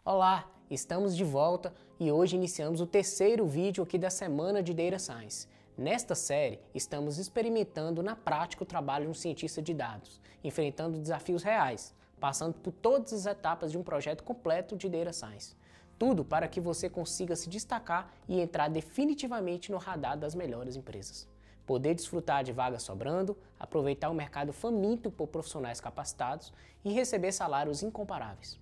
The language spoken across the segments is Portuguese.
Olá, estamos de volta e hoje iniciamos o terceiro vídeo aqui da semana de Data Science. Nesta série, estamos experimentando na prática o trabalho de um cientista de dados, enfrentando desafios reais, passando por todas as etapas de um projeto completo de Data Science. Tudo para que você consiga se destacar e entrar definitivamente no radar das melhores empresas. Poder desfrutar de vagas sobrando, aproveitar o mercado faminto por profissionais capacitados e receber salários incomparáveis.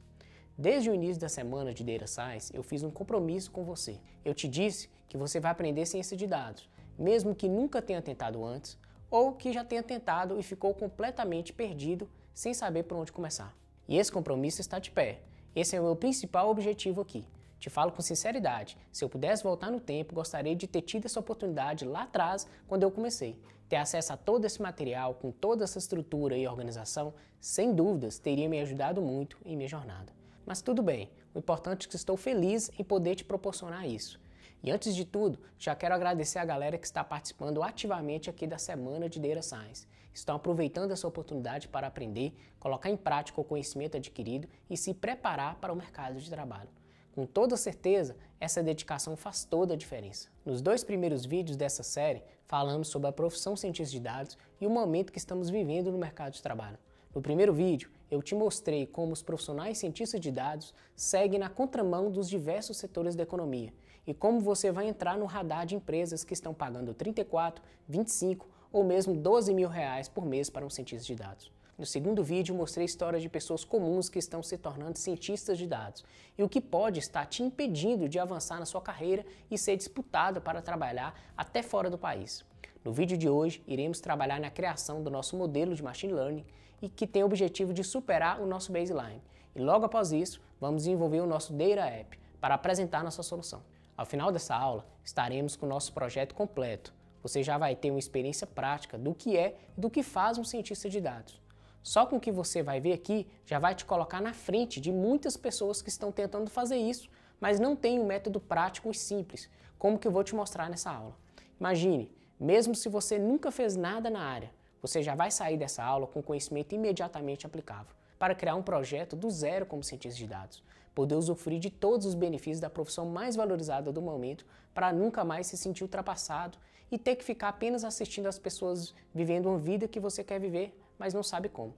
Desde o início da semana de Data Science, eu fiz um compromisso com você. Eu te disse que você vai aprender ciência de dados, mesmo que nunca tenha tentado antes, ou que já tenha tentado e ficou completamente perdido, sem saber por onde começar. E esse compromisso está de pé. Esse é o meu principal objetivo aqui. Te falo com sinceridade, se eu pudesse voltar no tempo, gostaria de ter tido essa oportunidade lá atrás, quando eu comecei. Ter acesso a todo esse material, com toda essa estrutura e organização, sem dúvidas, teria me ajudado muito em minha jornada. Mas tudo bem, o importante é que estou feliz em poder te proporcionar isso. E antes de tudo, já quero agradecer a galera que está participando ativamente aqui da Semana de Data Science. Estão aproveitando essa oportunidade para aprender, colocar em prática o conhecimento adquirido e se preparar para o mercado de trabalho. Com toda certeza, essa dedicação faz toda a diferença. Nos dois primeiros vídeos dessa série, falamos sobre a profissão cientista de dados e o momento que estamos vivendo no mercado de trabalho. No primeiro vídeo, eu te mostrei como os profissionais cientistas de dados seguem na contramão dos diversos setores da economia e como você vai entrar no radar de empresas que estão pagando 34, 25 ou mesmo 12 mil reais por mês para um cientista de dados. No segundo vídeo, mostrei histórias de pessoas comuns que estão se tornando cientistas de dados e o que pode estar te impedindo de avançar na sua carreira e ser disputado para trabalhar até fora do país. No vídeo de hoje, iremos trabalhar na criação do nosso modelo de Machine Learning e que tem o objetivo de superar o nosso baseline. E logo após isso, vamos desenvolver o nosso Data App para apresentar nossa solução. Ao final dessa aula, estaremos com o nosso projeto completo. Você já vai ter uma experiência prática do que é e do que faz um cientista de dados. Só com o que você vai ver aqui, já vai te colocar na frente de muitas pessoas que estão tentando fazer isso, mas não tem um método prático e simples, como que eu vou te mostrar nessa aula. Imagine, mesmo se você nunca fez nada na área, você já vai sair dessa aula com conhecimento imediatamente aplicável para criar um projeto do zero como cientista de dados, poder usufruir de todos os benefícios da profissão mais valorizada do momento para nunca mais se sentir ultrapassado e ter que ficar apenas assistindo as pessoas vivendo uma vida que você quer viver, mas não sabe como.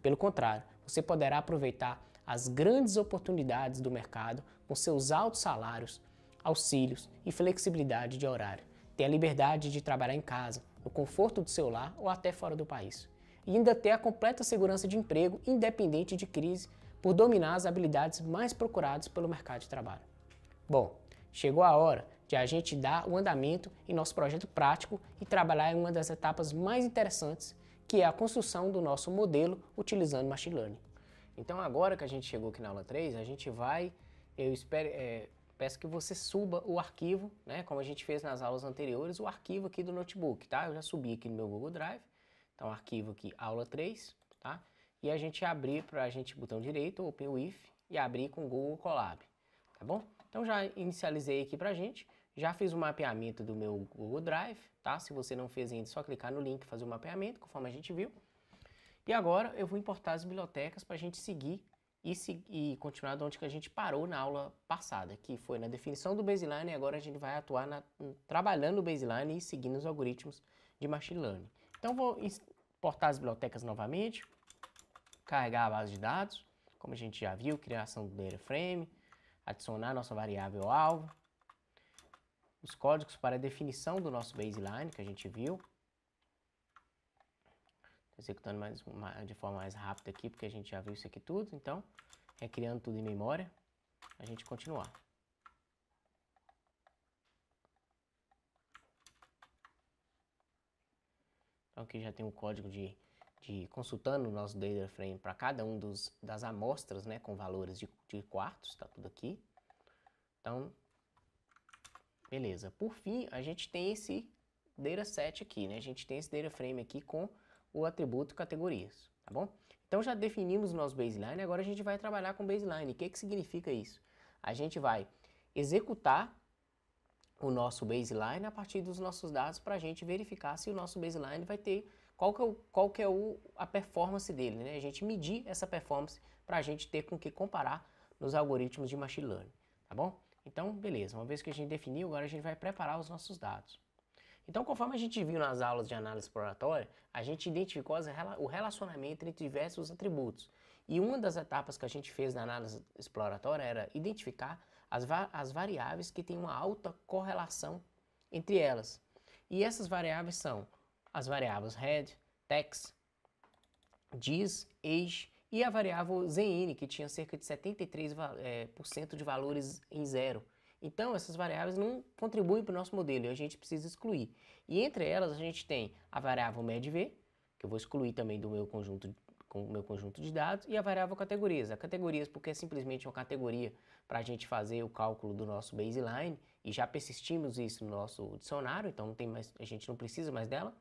Pelo contrário, você poderá aproveitar as grandes oportunidades do mercado com seus altos salários, auxílios e flexibilidade de horário. Ter a liberdade de trabalhar em casa, no conforto do seu lar ou até fora do país. E ainda ter a completa segurança de emprego independente de crise por dominar as habilidades mais procuradas pelo mercado de trabalho. Bom, chegou a hora de a gente dar o andamento em nosso projeto prático e trabalhar em uma das etapas mais interessantes, que é a construção do nosso modelo utilizando Machine Learning. Então agora que a gente chegou aqui na aula 3, a gente vai, peço que você suba o arquivo, né, como a gente fez nas aulas anteriores, o arquivo aqui do notebook, tá? Eu já subi aqui no meu Google Drive, então arquivo aqui aula 3, tá? E a gente abrir para a gente botão direito, Open With, e abrir com o Google Colab, tá bom? Então já inicializei aqui pra gente, já fiz o mapeamento do meu Google Drive, tá? Se você não fez ainda, é só clicar no link e fazer o mapeamento, conforme a gente viu. E agora eu vou importar as bibliotecas para a gente seguir e continuar de onde que a gente parou na aula passada, que foi na definição do baseline, e agora a gente vai atuar trabalhando o baseline e seguindo os algoritmos de Machine Learning. Então vou importar as bibliotecas novamente, carregar a base de dados, como a gente já viu, criação do Data Frame, adicionar nossa variável alvo, os códigos para a definição do nosso baseline, que a gente viu. Executando de forma mais rápida aqui, porque a gente já viu isso aqui tudo, então, recriando tudo em memória, a gente continuar. Então aqui já tem um código de consultando o nosso data frame para cada um das amostras, né, com valores de quartos, tá tudo aqui. Então, beleza. Por fim, a gente tem esse dataset aqui, né, a gente tem esse data frame aqui com o atributo categorias, tá bom? Então já definimos o nosso baseline, agora a gente vai trabalhar com baseline. O que significa isso? A gente vai executar o nosso baseline a partir dos nossos dados para a gente verificar se o nosso baseline vai ter, qual que é a performance dele, né? A gente medir essa performance para a gente ter com que comparar nos algoritmos de machine learning, tá bom? Então, beleza, uma vez que a gente definiu, agora a gente vai preparar os nossos dados. Então, conforme a gente viu nas aulas de análise exploratória, a gente identificou o relacionamento entre diversos atributos. E uma das etapas que a gente fez na análise exploratória era identificar as variáveis que têm uma alta correlação entre elas. E essas variáveis são as variáveis head, text, diz, age e a variável zn, que tinha cerca de 73% de valores em zero. Então, essas variáveis não contribuem para o nosso modelo e a gente precisa excluir. E entre elas, a gente tem a variável medv, que eu vou excluir também do meu conjunto de dados, e a variável categorias. A categorias porque é simplesmente uma categoria para a gente fazer o cálculo do nosso baseline, e já persistimos isso no nosso dicionário, então não tem mais, a gente não precisa mais dela.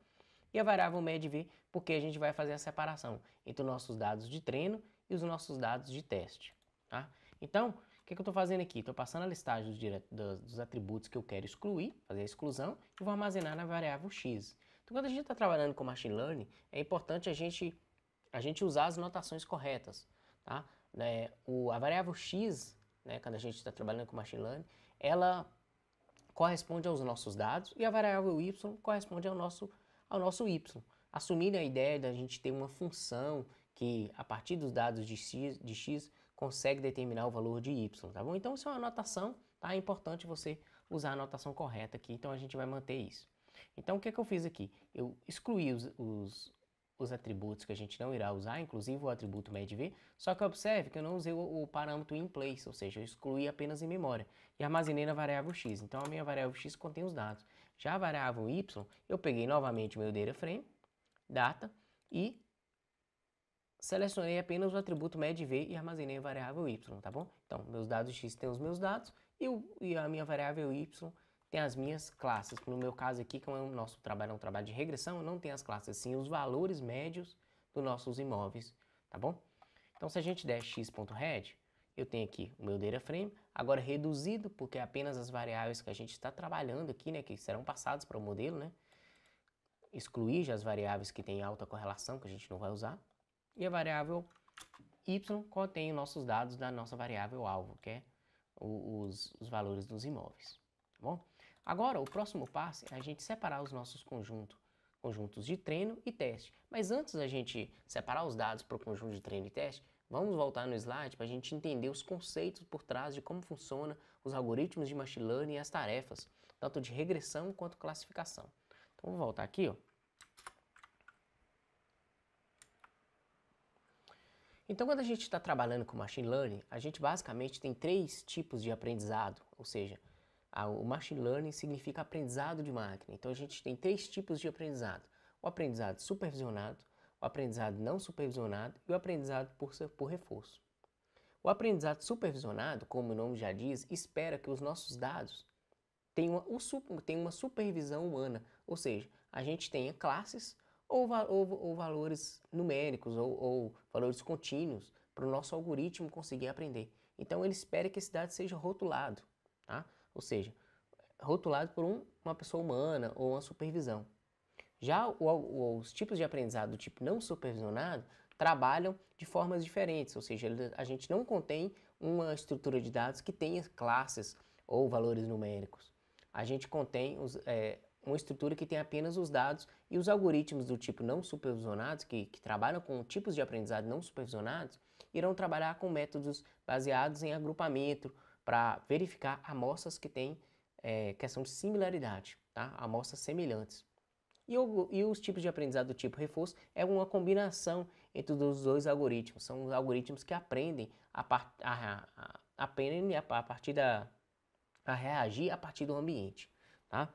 E a variável medv porque a gente vai fazer a separação entre os nossos dados de treino e os nossos dados de teste. Tá? Então, o que eu estou fazendo aqui? Estou passando a listagem dos atributos que eu quero excluir, fazer a exclusão, e vou armazenar na variável x. Então, quando a gente está trabalhando com machine learning, é importante a gente usar as notações corretas. Tá? A variável x, né, quando a gente está trabalhando com machine learning, ela corresponde aos nossos dados e a variável y corresponde ao nosso y. Assumindo a ideia da gente ter uma função que, a partir dos dados de x consegue determinar o valor de y, tá bom? Então, isso é uma anotação, tá? É importante você usar a anotação correta aqui, então a gente vai manter isso. Então, o que eu fiz aqui? Eu excluí os atributos que a gente não irá usar, inclusive o atributo medv, só que observe que eu não usei o parâmetro inPlace, ou seja, eu excluí apenas em memória e armazenei na variável x. Então, a minha variável x contém os dados. Já a variável y, eu peguei novamente o meu data frame, data, e selecionei apenas o atributo medv e armazenei a variável y, tá bom? Então, meus dados x têm os meus dados e a minha variável y tem as minhas classes. No meu caso aqui, como o nosso trabalho é um trabalho de regressão, não tem as classes, sim os valores médios dos nossos imóveis, tá bom? Então, se a gente der x.head, eu tenho aqui o meu data frame, agora reduzido, porque é apenas as variáveis que a gente está trabalhando aqui, né, que serão passadas para o modelo, né? Excluir já as variáveis que têm alta correlação, que a gente não vai usar. E a variável y contém os nossos dados da nossa variável alvo, que é os valores dos imóveis. Tá bom? Agora, o próximo passo é a gente separar os nossos conjuntos de treino e teste. Mas antes da gente separar os dados para o conjunto de treino e teste, vamos voltar no slide para a gente entender os conceitos por trás de como funcionam os algoritmos de machine learning e as tarefas, tanto de regressão quanto classificação. Então, vou voltar aqui, ó. Então, quando a gente está trabalhando com machine learning, a gente basicamente tem 3 tipos de aprendizado, ou seja, o machine learning significa aprendizado de máquina. Então, a gente tem 3 tipos de aprendizado: o aprendizado supervisionado, o aprendizado não supervisionado e o aprendizado por reforço. O aprendizado supervisionado, como o nome já diz, espera que os nossos dados tenham uma supervisão humana, ou seja, a gente tenha classes ou valores numéricos ou valores contínuos para o nosso algoritmo conseguir aprender. Então ele espera que esse dado seja rotulado, tá? Ou seja, rotulado por uma pessoa humana ou uma supervisão. Já os tipos de aprendizado do tipo não supervisionado trabalham de formas diferentes, ou seja, a gente não contém uma estrutura de dados que tenha classes ou valores numéricos. A gente contém uma estrutura que tem apenas os dados, e os algoritmos do tipo não supervisionados, que trabalham com tipos de aprendizado não supervisionados, irão trabalhar com métodos baseados em agrupamento para verificar amostras que têm questão de similaridade, tá? Amostras semelhantes. E os tipos de aprendizado do tipo reforço é uma combinação entre os dois algoritmos. São os algoritmos que aprendem a reagir a partir do ambiente, tá?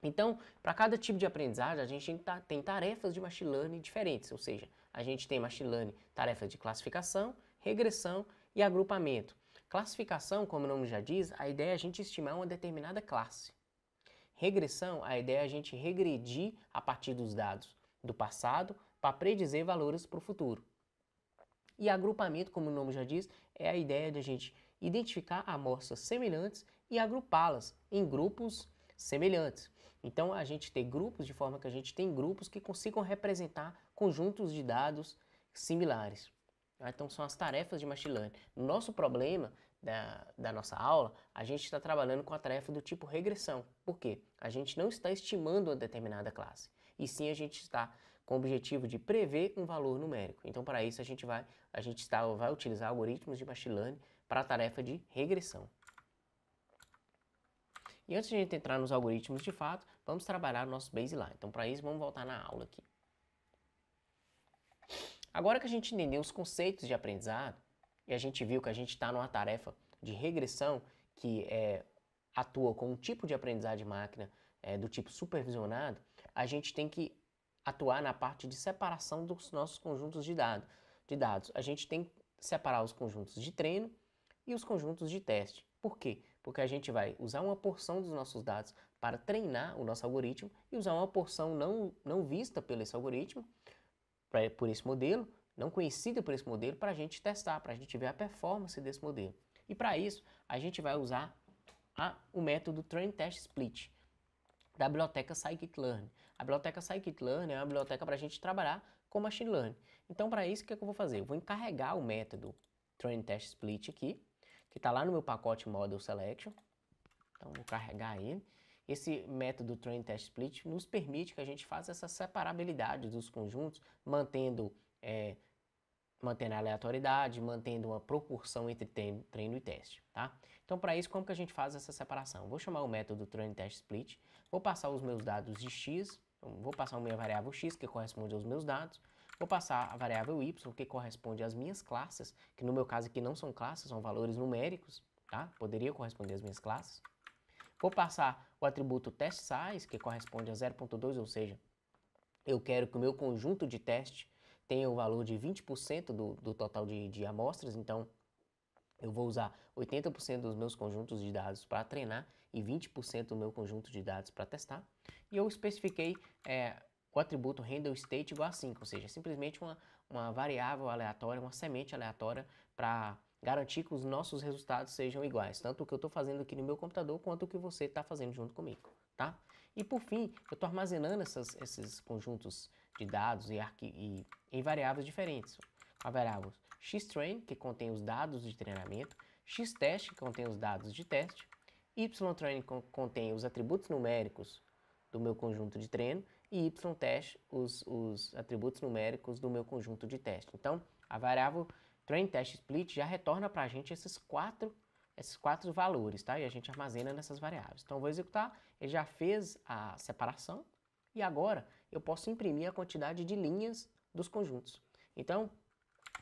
Então, para cada tipo de aprendizagem, a gente tem tarefas de machine learning diferentes, ou seja, a gente tem machine learning tarefas de classificação, regressão e agrupamento. Classificação, como o nome já diz, a ideia é a gente estimar uma determinada classe. Regressão, a ideia é a gente regredir a partir dos dados do passado para predizer valores para o futuro. E agrupamento, como o nome já diz, é a ideia de a gente identificar amostras semelhantes e agrupá-las em grupos semelhantes. Então, a gente tem grupos de forma que a gente tem grupos que consigam representar conjuntos de dados similares. Então, são as tarefas de Machine Learning. No nosso problema da nossa aula, a gente está trabalhando com a tarefa do tipo regressão. Por quê? A gente não está estimando uma determinada classe, e sim a gente está com o objetivo de prever um valor numérico. Então, para isso, a gente vai utilizar algoritmos de Machine Learning para a tarefa de regressão. E antes de a gente entrar nos algoritmos de fato, vamos trabalhar o nosso baseline. Então, para isso, vamos voltar na aula aqui. Agora que a gente entendeu os conceitos de aprendizado, e a gente viu que a gente está numa tarefa de regressão, que atua com um tipo de aprendizagem de máquina do tipo supervisionado, a gente tem que atuar na parte de separação dos nossos conjuntos de dados. A gente tem que separar os conjuntos de treino e os conjuntos de teste. Por quê? Porque a gente vai usar uma porção dos nossos dados para treinar o nosso algoritmo e usar uma porção não vista por esse algoritmo, por esse modelo, não conhecida por esse modelo, para a gente testar, para a gente ver a performance desse modelo. E para isso, a gente vai usar o método Train Test Split da biblioteca Scikit-Learn. A biblioteca Scikit-Learn é uma biblioteca para a gente trabalhar com Machine Learning. Então, para isso, o que eu vou fazer? Eu vou encarregar o método Train Test Split aqui, que está lá no meu pacote Model Selection. Então, vou carregar ele. Esse método Train Test Split nos permite que a gente faça essa separabilidade dos conjuntos, mantendo a aleatoriedade, mantendo uma proporção entre treino e teste, tá? Então, para isso, como que a gente faz essa separação? Vou chamar o método Train Test Split, vou passar os meus dados de x, vou passar a minha variável x, que corresponde aos meus dados, vou passar a variável y, que corresponde às minhas classes, que no meu caso aqui não são classes, são valores numéricos, tá? Poderia corresponder às minhas classes. Vou passar o atributo testSize, que corresponde a 0.2, ou seja, eu quero que o meu conjunto de teste tenha o valor de 20% do total de amostras, então eu vou usar 80% dos meus conjuntos de dados para treinar e 20% do meu conjunto de dados para testar. E eu especifiquei o atributo handleState igual a 5, ou seja, simplesmente uma variável aleatória, uma semente aleatória para garantir que os nossos resultados sejam iguais, tanto o que eu estou fazendo aqui no meu computador quanto o que você está fazendo junto comigo, tá? E por fim, eu estou armazenando esses conjuntos de dados em variáveis diferentes. A variável xtrain, que contém os dados de treinamento, xtest, que contém os dados de teste, ytrain, que contém os atributos numéricos do meu conjunto de treino, e ytest, os atributos numéricos do meu conjunto de teste. Então, a variável Train Test Split já retorna para a gente esses quatro valores, tá? E a gente armazena nessas variáveis. Então, eu vou executar, ele já fez a separação, e agora eu posso imprimir a quantidade de linhas dos conjuntos. Então,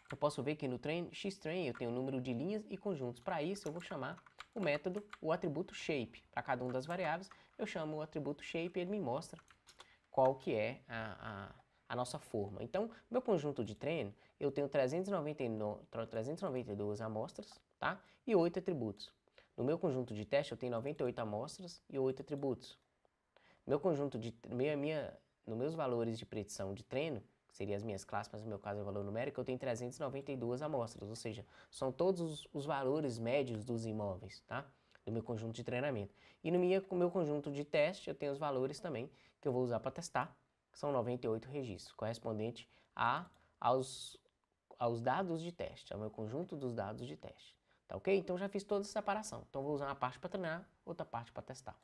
eu posso ver que no xtrain eu tenho o número de linhas e conjuntos. Para isso, eu vou chamar o atributo shape. Para cada uma das variáveis, eu chamo o atributo shape e ele me mostra qual que é a nossa forma. Então, meu conjunto de treino, eu tenho 392 amostras, tá? E 8 atributos. No meu conjunto de teste, eu tenho 98 amostras e 8 atributos. Meu conjunto nos meus valores de predição de treino, que seriam as minhas classes, mas no meu caso é o valor numérico, eu tenho 392 amostras, ou seja, são todos os valores médios dos imóveis, tá? Do meu conjunto de treinamento. E no meu conjunto de teste, eu tenho os valores também que eu vou usar para testar, que são 98 registros, correspondente aos dados de teste, ao meu conjunto dos dados de teste. Tá ok? Então já fiz toda essa separação. Então vou usar uma parte para treinar, outra parte para testar.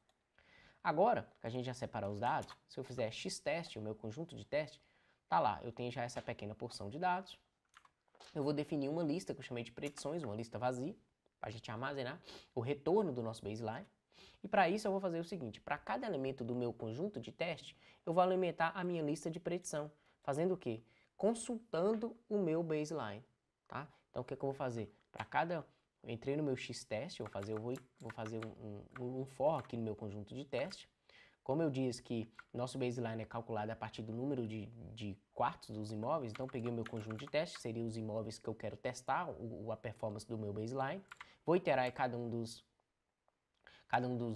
Agora, que a gente já separou os dados, se eu fizer xtest, o meu conjunto de teste, tá lá, eu tenho já essa pequena porção de dados. Eu vou definir uma lista que eu chamei de predições, uma lista vazia, para a gente armazenar o retorno do nosso baseline. E para isso eu vou fazer o seguinte, para cada elemento do meu conjunto de teste, eu vou alimentar a minha lista de predição. Fazendo o quê? Consultando o meu baseline, tá? Então o que eu vou fazer? Eu entrei no meu xtest, eu vou fazer um for aqui no meu conjunto de teste. Como eu disse que nosso baseline é calculado a partir do número de quartos dos imóveis, então peguei o meu conjunto de teste, seriam os imóveis que eu quero testar, a performance do meu baseline. Vou iterar em cada um dos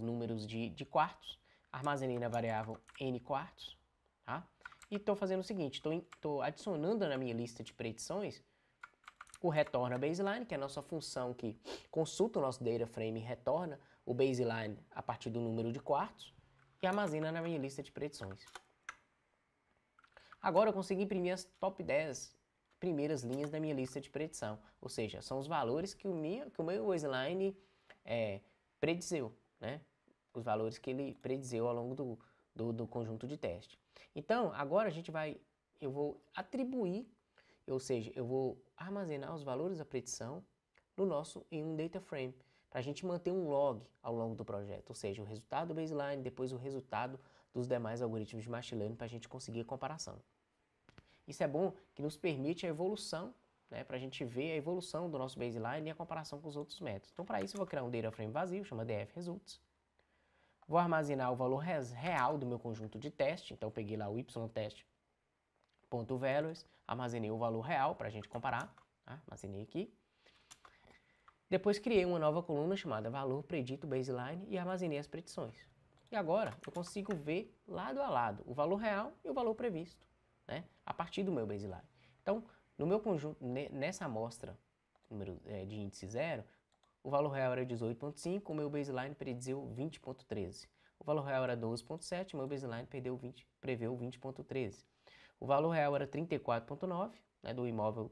números de quartos, armazenei na variável n quartos, tá? E estou fazendo o seguinte, estou adicionando na minha lista de predições o retorna baseline, que é a nossa função que consulta o nosso data frame e retorna o baseline a partir do número de quartos, e armazena na minha lista de predições. Agora eu consegui imprimir as top 10 primeiras linhas da minha lista de predição, ou seja, são os valores que o meu baseline predizeu, né? Os valores que ele predizeu ao longo do conjunto de teste. Então, agora eu vou atribuir, ou seja, eu vou armazenar os valores da predição em um data frame, para a gente manter um log ao longo do projeto, ou seja, o resultado do baseline, depois o resultado dos demais algoritmos de machine learning para a gente conseguir a comparação. Isso é bom que nos permite a evolução, né, para a gente ver a evolução do nosso baseline e a comparação com os outros métodos. Então, para isso, eu vou criar um data frame vazio, chama df results. Vou armazenar o valor real do meu conjunto de teste, então eu peguei lá o ytest.values, armazenei o valor real para a gente comparar, tá? Armazenei aqui. Depois criei uma nova coluna chamada valor predito baseline e armazenei as predições. E agora eu consigo ver lado a lado o valor real e o valor previsto, né, a partir do meu baseline. Então, no meu conjunto, nessa amostra de índice 0, o valor real era 18.5, o meu baseline prediziu 20.13. O valor real era 12.7, o meu baseline preveu 20.13. O valor real era 34.9, né, do imóvel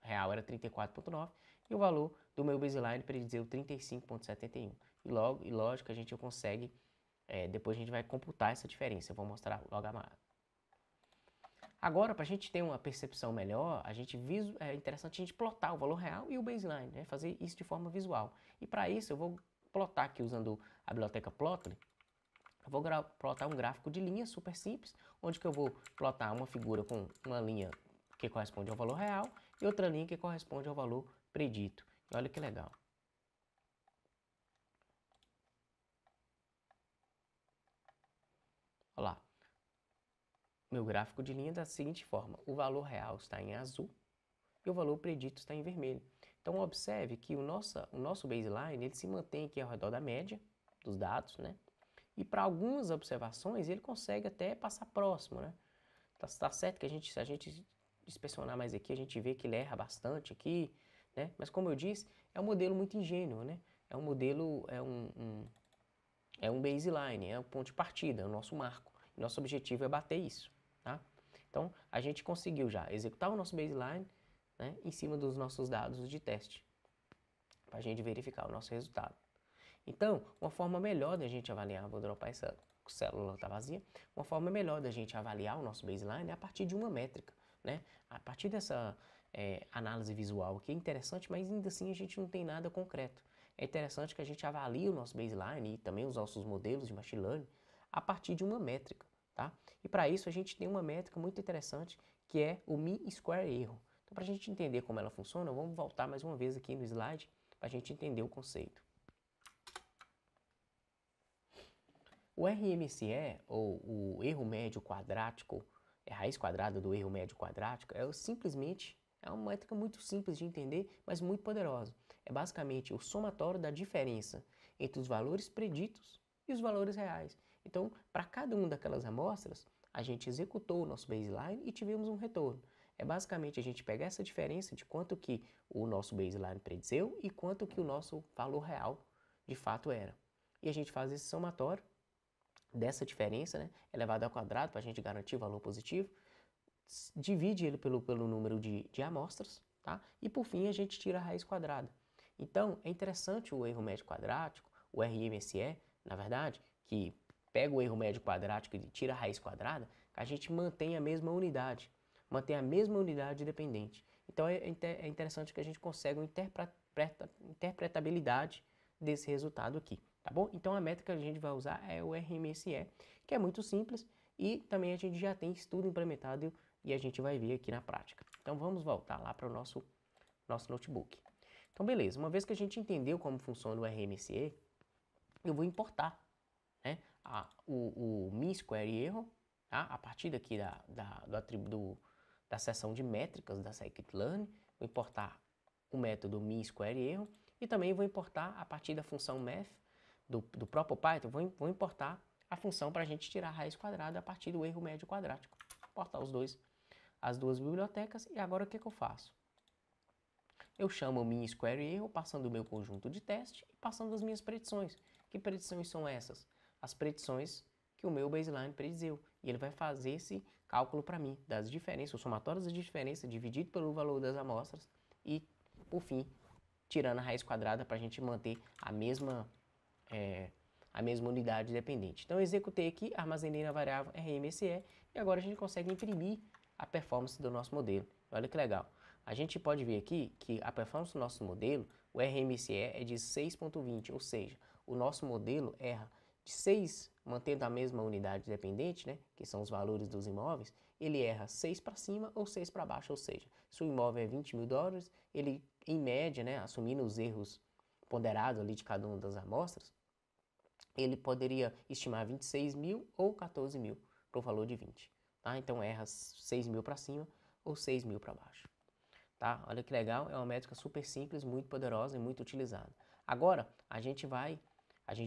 real era 34.9, e o valor do meu baseline prediziu 35.71. E lógico, a gente consegue, depois a gente vai computar essa diferença, eu vou mostrar logo a mais. Agora, para a gente ter uma percepção melhor, é interessante a gente plotar o valor real e o baseline, né? Fazer isso de forma visual. E para isso eu vou plotar aqui usando a biblioteca Plotly. Eu vou plotar um gráfico de linha super simples, onde que eu vou plotar uma figura com uma linha que corresponde ao valor real e outra linha que corresponde ao valor predito. E olha que legal. Olha lá. Meu gráfico de linha da seguinte forma: o valor real está em azul e o valor predito está em vermelho. Então observe que o nosso baseline ele se mantém aqui ao redor da média dos dados, né? E para algumas observações ele consegue até passar próximo, né? Tá certo que se a gente inspecionar mais aqui, a gente vê que ele erra bastante aqui, né? Mas como eu disse, é um modelo muito ingênuo, né? É um modelo, é um baseline, é um ponto de partida, é o nosso marco. E nosso objetivo é bater isso, tá? Então, a gente conseguiu já executar o nosso baseline, né, em cima dos nossos dados de teste, para a gente verificar o nosso resultado. Então, uma forma melhor da gente avaliar, vou dropar essa célula tá vazia, uma forma melhor da gente avaliar o nosso baseline é a partir de uma métrica, né? A partir dessa análise visual, que é interessante, mas ainda assim a gente não tem nada concreto. É interessante que a gente avalie o nosso baseline e também os nossos modelos de machine learning a partir de uma métrica, tá? E para isso a gente tem uma métrica muito interessante que é o mean square erro. Então, para a gente entender como ela funciona, vamos voltar mais uma vez aqui no slide para a gente entender o conceito. O RMSE, ou o erro médio quadrático, raiz quadrada do erro médio quadrático, simplesmente uma métrica muito simples de entender, mas muito poderosa. É basicamente o somatório da diferença entre os valores preditos e os valores reais. Então, para cada uma daquelas amostras, a gente executou o nosso baseline e tivemos um retorno. É basicamente a gente pegar essa diferença de quanto que o nosso baseline predizeu e quanto que o nosso valor real de fato era. E a gente faz esse somatório dessa diferença, né, elevado ao quadrado para a gente garantir o valor positivo, divide ele pelo número de amostras, tá? E por fim a gente tira a raiz quadrada. Então é interessante o erro médio quadrático, o RMSE, na verdade, que pega o erro médio quadrático e tira a raiz quadrada, que a gente mantém a mesma unidade, dependente. Então é interessante que a gente consiga uma interpretabilidade desse resultado aqui, tá bom? Então a métrica que a gente vai usar é o RMSE, que é muito simples e também a gente já tem isso tudo implementado e a gente vai ver aqui na prática. Então vamos voltar lá para o nosso notebook. Então beleza, uma vez que a gente entendeu como funciona o RMSE, eu vou importar, né, o mean square erro, tá? A partir daqui da seção de métricas da scikit-learn, vou importar o método mean square erro e também vou importar a partir da função math do próprio Python, vou importar a função para a gente tirar a raiz quadrada a partir do erro médio quadrático. Importar as duas bibliotecas e agora o que eu faço? Eu chamo o mean square erro passando o meu conjunto de teste e passando as minhas predições. Que predições são essas? As predições que o meu baseline predizeu. E ele vai fazer esse cálculo para mim das diferenças, o somatório das diferenças dividido pelo valor das amostras e, por fim, tirando a raiz quadrada para a gente manter a mesma unidade dependente. Então eu executei aqui, armazenei na variável RMSE e agora a gente consegue imprimir a performance do nosso modelo. Olha que legal. A gente pode ver aqui que a performance do nosso modelo, o RMSE é de 6.20, ou seja, o nosso modelo erra de 6, mantendo a mesma unidade dependente, né, que são os valores dos imóveis, ele erra 6 para cima ou 6 para baixo, ou seja, se o imóvel é 20 mil dólares, ele, em média, né, assumindo os erros ponderados ali de cada uma das amostras, ele poderia estimar 26 mil ou 14 mil para o valor de 20. Tá? Então erra 6 mil para cima ou 6 mil para baixo. Tá? Olha que legal, é uma métrica super simples, muito poderosa e muito utilizada. Agora, a gente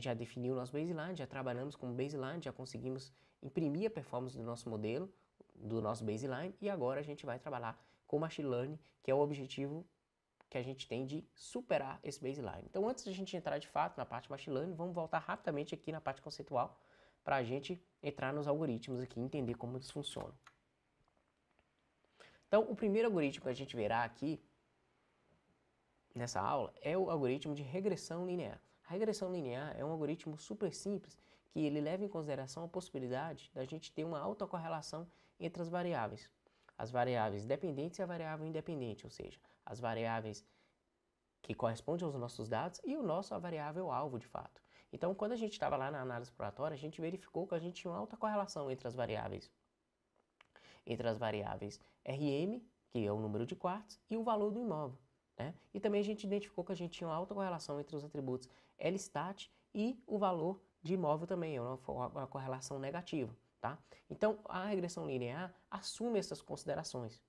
já definiu o nosso baseline, já trabalhamos com o baseline, já conseguimos imprimir a performance do nosso modelo, do nosso baseline, e agora a gente vai trabalhar com machine learning, que é o objetivo que a gente tem de superar esse baseline. Então, antes de a gente entrar de fato na parte machine learning, vamos voltar rapidamente aqui na parte conceitual para a gente entrar nos algoritmos aqui e entender como eles funcionam. Então, o primeiro algoritmo que a gente verá aqui nessa aula é o algoritmo de regressão linear. A regressão linear é um algoritmo super simples que ele leva em consideração a possibilidade da gente ter uma autocorrelação entre as variáveis dependentes e a variável independente, ou seja, as variáveis que correspondem aos nossos dados e a variável alvo de fato. Então, quando a gente estava lá na análise exploratória, a gente verificou que a gente tinha uma alta correlação entre as variáveis RM, que é o número de quartos, e o valor do imóvel. Né? E também a gente identificou que a gente tinha uma alta correlação entre os atributos LSTAT e o valor de imóvel também, é uma correlação negativa. Tá? Então, a regressão linear assume essas considerações.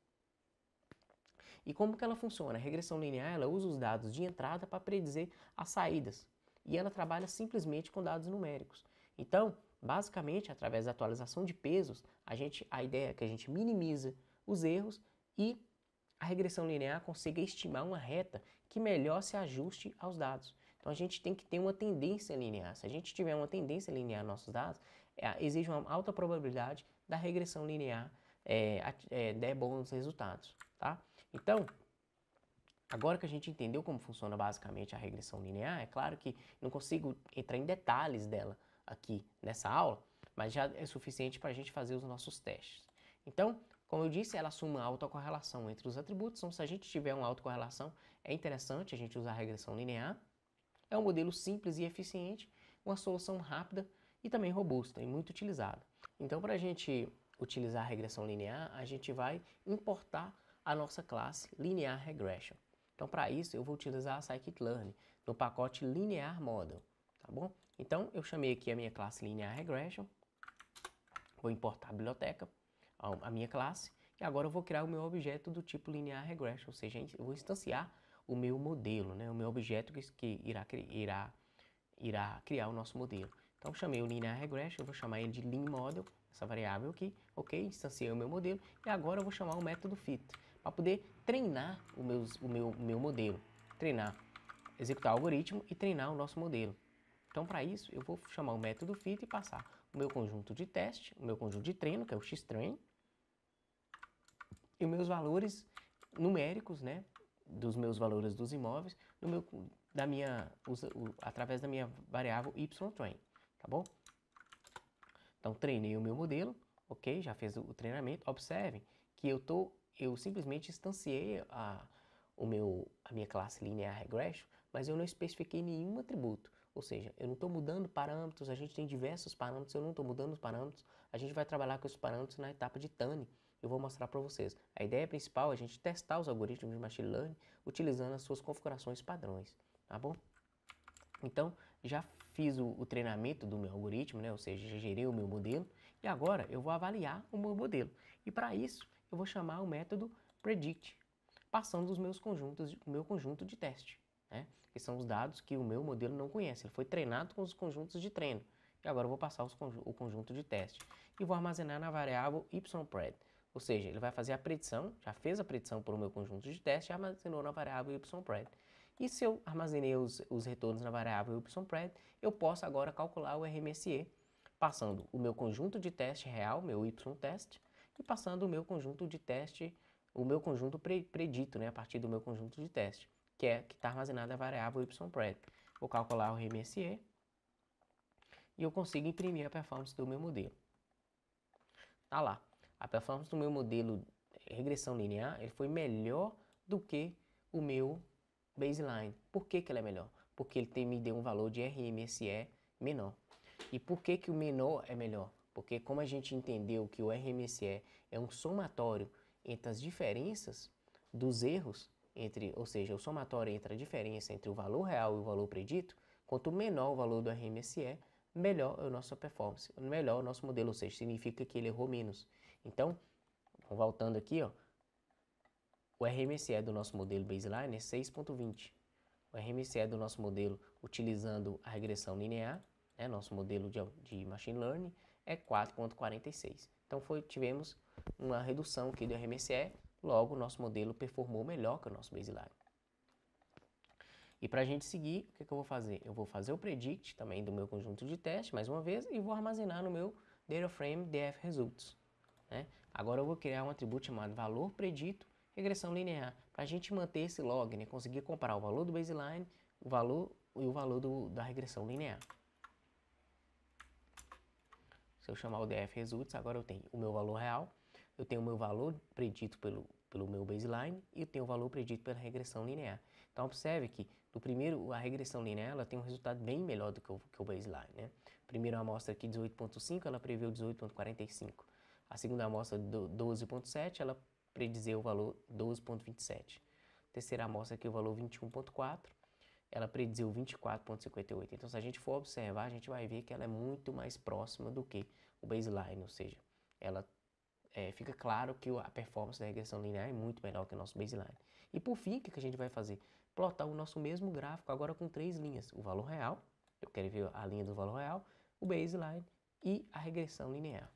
E como que ela funciona? A regressão linear ela usa os dados de entrada para predizer as saídas. E ela trabalha simplesmente com dados numéricos. Então, basicamente, através da atualização de pesos, a ideia é que a gente minimiza os erros e a regressão linear consiga estimar uma reta que melhor se ajuste aos dados. Então, a gente tem que ter uma tendência linear. Se a gente tiver uma tendência linear nos nossos dados, exige uma alta probabilidade da regressão linear der bons resultados. Tá? Então, agora que a gente entendeu como funciona basicamente a regressão linear, é claro que não consigo entrar em detalhes dela aqui nessa aula, mas já é suficiente para a gente fazer os nossos testes. Então, como eu disse, ela assume uma autocorrelação entre os atributos, então se a gente tiver uma autocorrelação, é interessante a gente usar a regressão linear. É um modelo simples e eficiente, uma solução rápida e também robusta e muito utilizada. Então, para a gente utilizar a regressão linear, a gente vai importar a nossa classe Linear Regression. Então, para isso, eu vou utilizar a Scikit-learn no pacote Linear Model, tá bom? Então, eu chamei aqui a minha classe Linear Regression, vou importar a biblioteca, a minha classe, e agora eu vou criar o meu objeto do tipo Linear Regression, ou seja, eu vou instanciar o meu modelo, né? O meu objeto que irá criar o nosso modelo. Então, eu chamei o Linear Regression, eu vou chamar ele de LinModel, essa variável aqui, ok? Instanciei o meu modelo, e agora eu vou chamar o método fit, para poder treinar o meu modelo, executar o algoritmo e treinar o nosso modelo. Então, para isso, eu vou chamar o método fit e passar o meu conjunto de teste, o meu conjunto de treino, que é o xtrain, e os meus valores numéricos, né, dos meus valores dos imóveis, através da minha variável ytrain, tá bom? Então, treinei o meu modelo, ok? Já fez o treinamento. Observem que eu simplesmente instanciei a minha classe Linear Regression, mas eu não especifiquei nenhum atributo. Ou seja, eu não estou mudando parâmetros, a gente tem diversos parâmetros, eu não estou mudando os parâmetros. A gente vai trabalhar com os parâmetros na etapa de tuning. Eu vou mostrar para vocês. A ideia principal é a gente testar os algoritmos de Machine Learning utilizando as suas configurações padrões, tá bom? Então, já fiz o treinamento do meu algoritmo, né? Ou seja, já gerei o meu modelo e agora eu vou avaliar o meu modelo. E para isso, eu vou chamar o método predict, passando o meu conjunto de teste, né? Que são os dados que o meu modelo não conhece. Ele foi treinado com os conjuntos de treino. E agora eu vou passar o conjunto de teste. E vou armazenar na variável ypred. Ou seja, ele vai fazer a predição, já fez a predição para o meu conjunto de teste e armazenou na variável ypred. E se eu armazenei os retornos na variável ypred, eu posso agora calcular o RMSE, passando o meu conjunto de teste real, meu ytest, e passando o meu conjunto de teste, o meu conjunto predito, né, a partir do meu conjunto de teste, que está armazenada a variável YPrep. Vou calcular o RMSE e eu consigo imprimir a performance do meu modelo. Tá lá. A performance do meu modelo regressão linear ele foi melhor do que o meu baseline. Por que que ele é melhor? Porque ele me deu um valor de RMSE menor. E por que que o menor é melhor? Porque como a gente entendeu que o RMSE é um somatório entre as diferenças dos erros, ou seja, o somatório entre a diferença entre o valor real e o valor predito, quanto menor o valor do RMSE, melhor é a nossa performance, melhor o nosso modelo, ou seja, significa que ele errou menos. Então, voltando aqui, ó, o RMSE do nosso modelo baseline é 6,20. O RMSE do nosso modelo utilizando a regressão linear, né, nosso modelo de machine learning, é 4,46. Então tivemos uma redução aqui do RMSE, logo o nosso modelo performou melhor que o nosso baseline. E para a gente seguir, o que eu vou fazer? Eu vou fazer o predict também do meu conjunto de teste, mais uma vez, e vou armazenar no meu DataFrame DF Results. Né? Agora eu vou criar um atributo chamado valor predito regressão linear, para a gente manter esse log, né? Conseguir comparar o valor do baseline, o valor da regressão linear. Se eu chamar o DF Results, agora eu tenho o meu valor real, eu tenho o meu valor predito pelo meu baseline e eu tenho o valor predito pela regressão linear. Então observe que a regressão linear ela tem um resultado bem melhor do que o baseline. Né? Primeira amostra aqui 18.5, ela previu 18.45. A segunda amostra 12.7, ela predizer o valor 12.27. Terceira amostra aqui o valor 21.4, ela prediziu 24.58. Então se a gente for observar, a gente vai ver que ela é muito mais próxima do que o baseline, ou seja, ela fica claro que a performance da regressão linear é muito melhor que o nosso baseline. E por fim, o que a gente vai fazer? Plotar o nosso mesmo gráfico agora com 3 linhas, o valor real, eu quero ver a linha do valor real, o baseline e a regressão linear.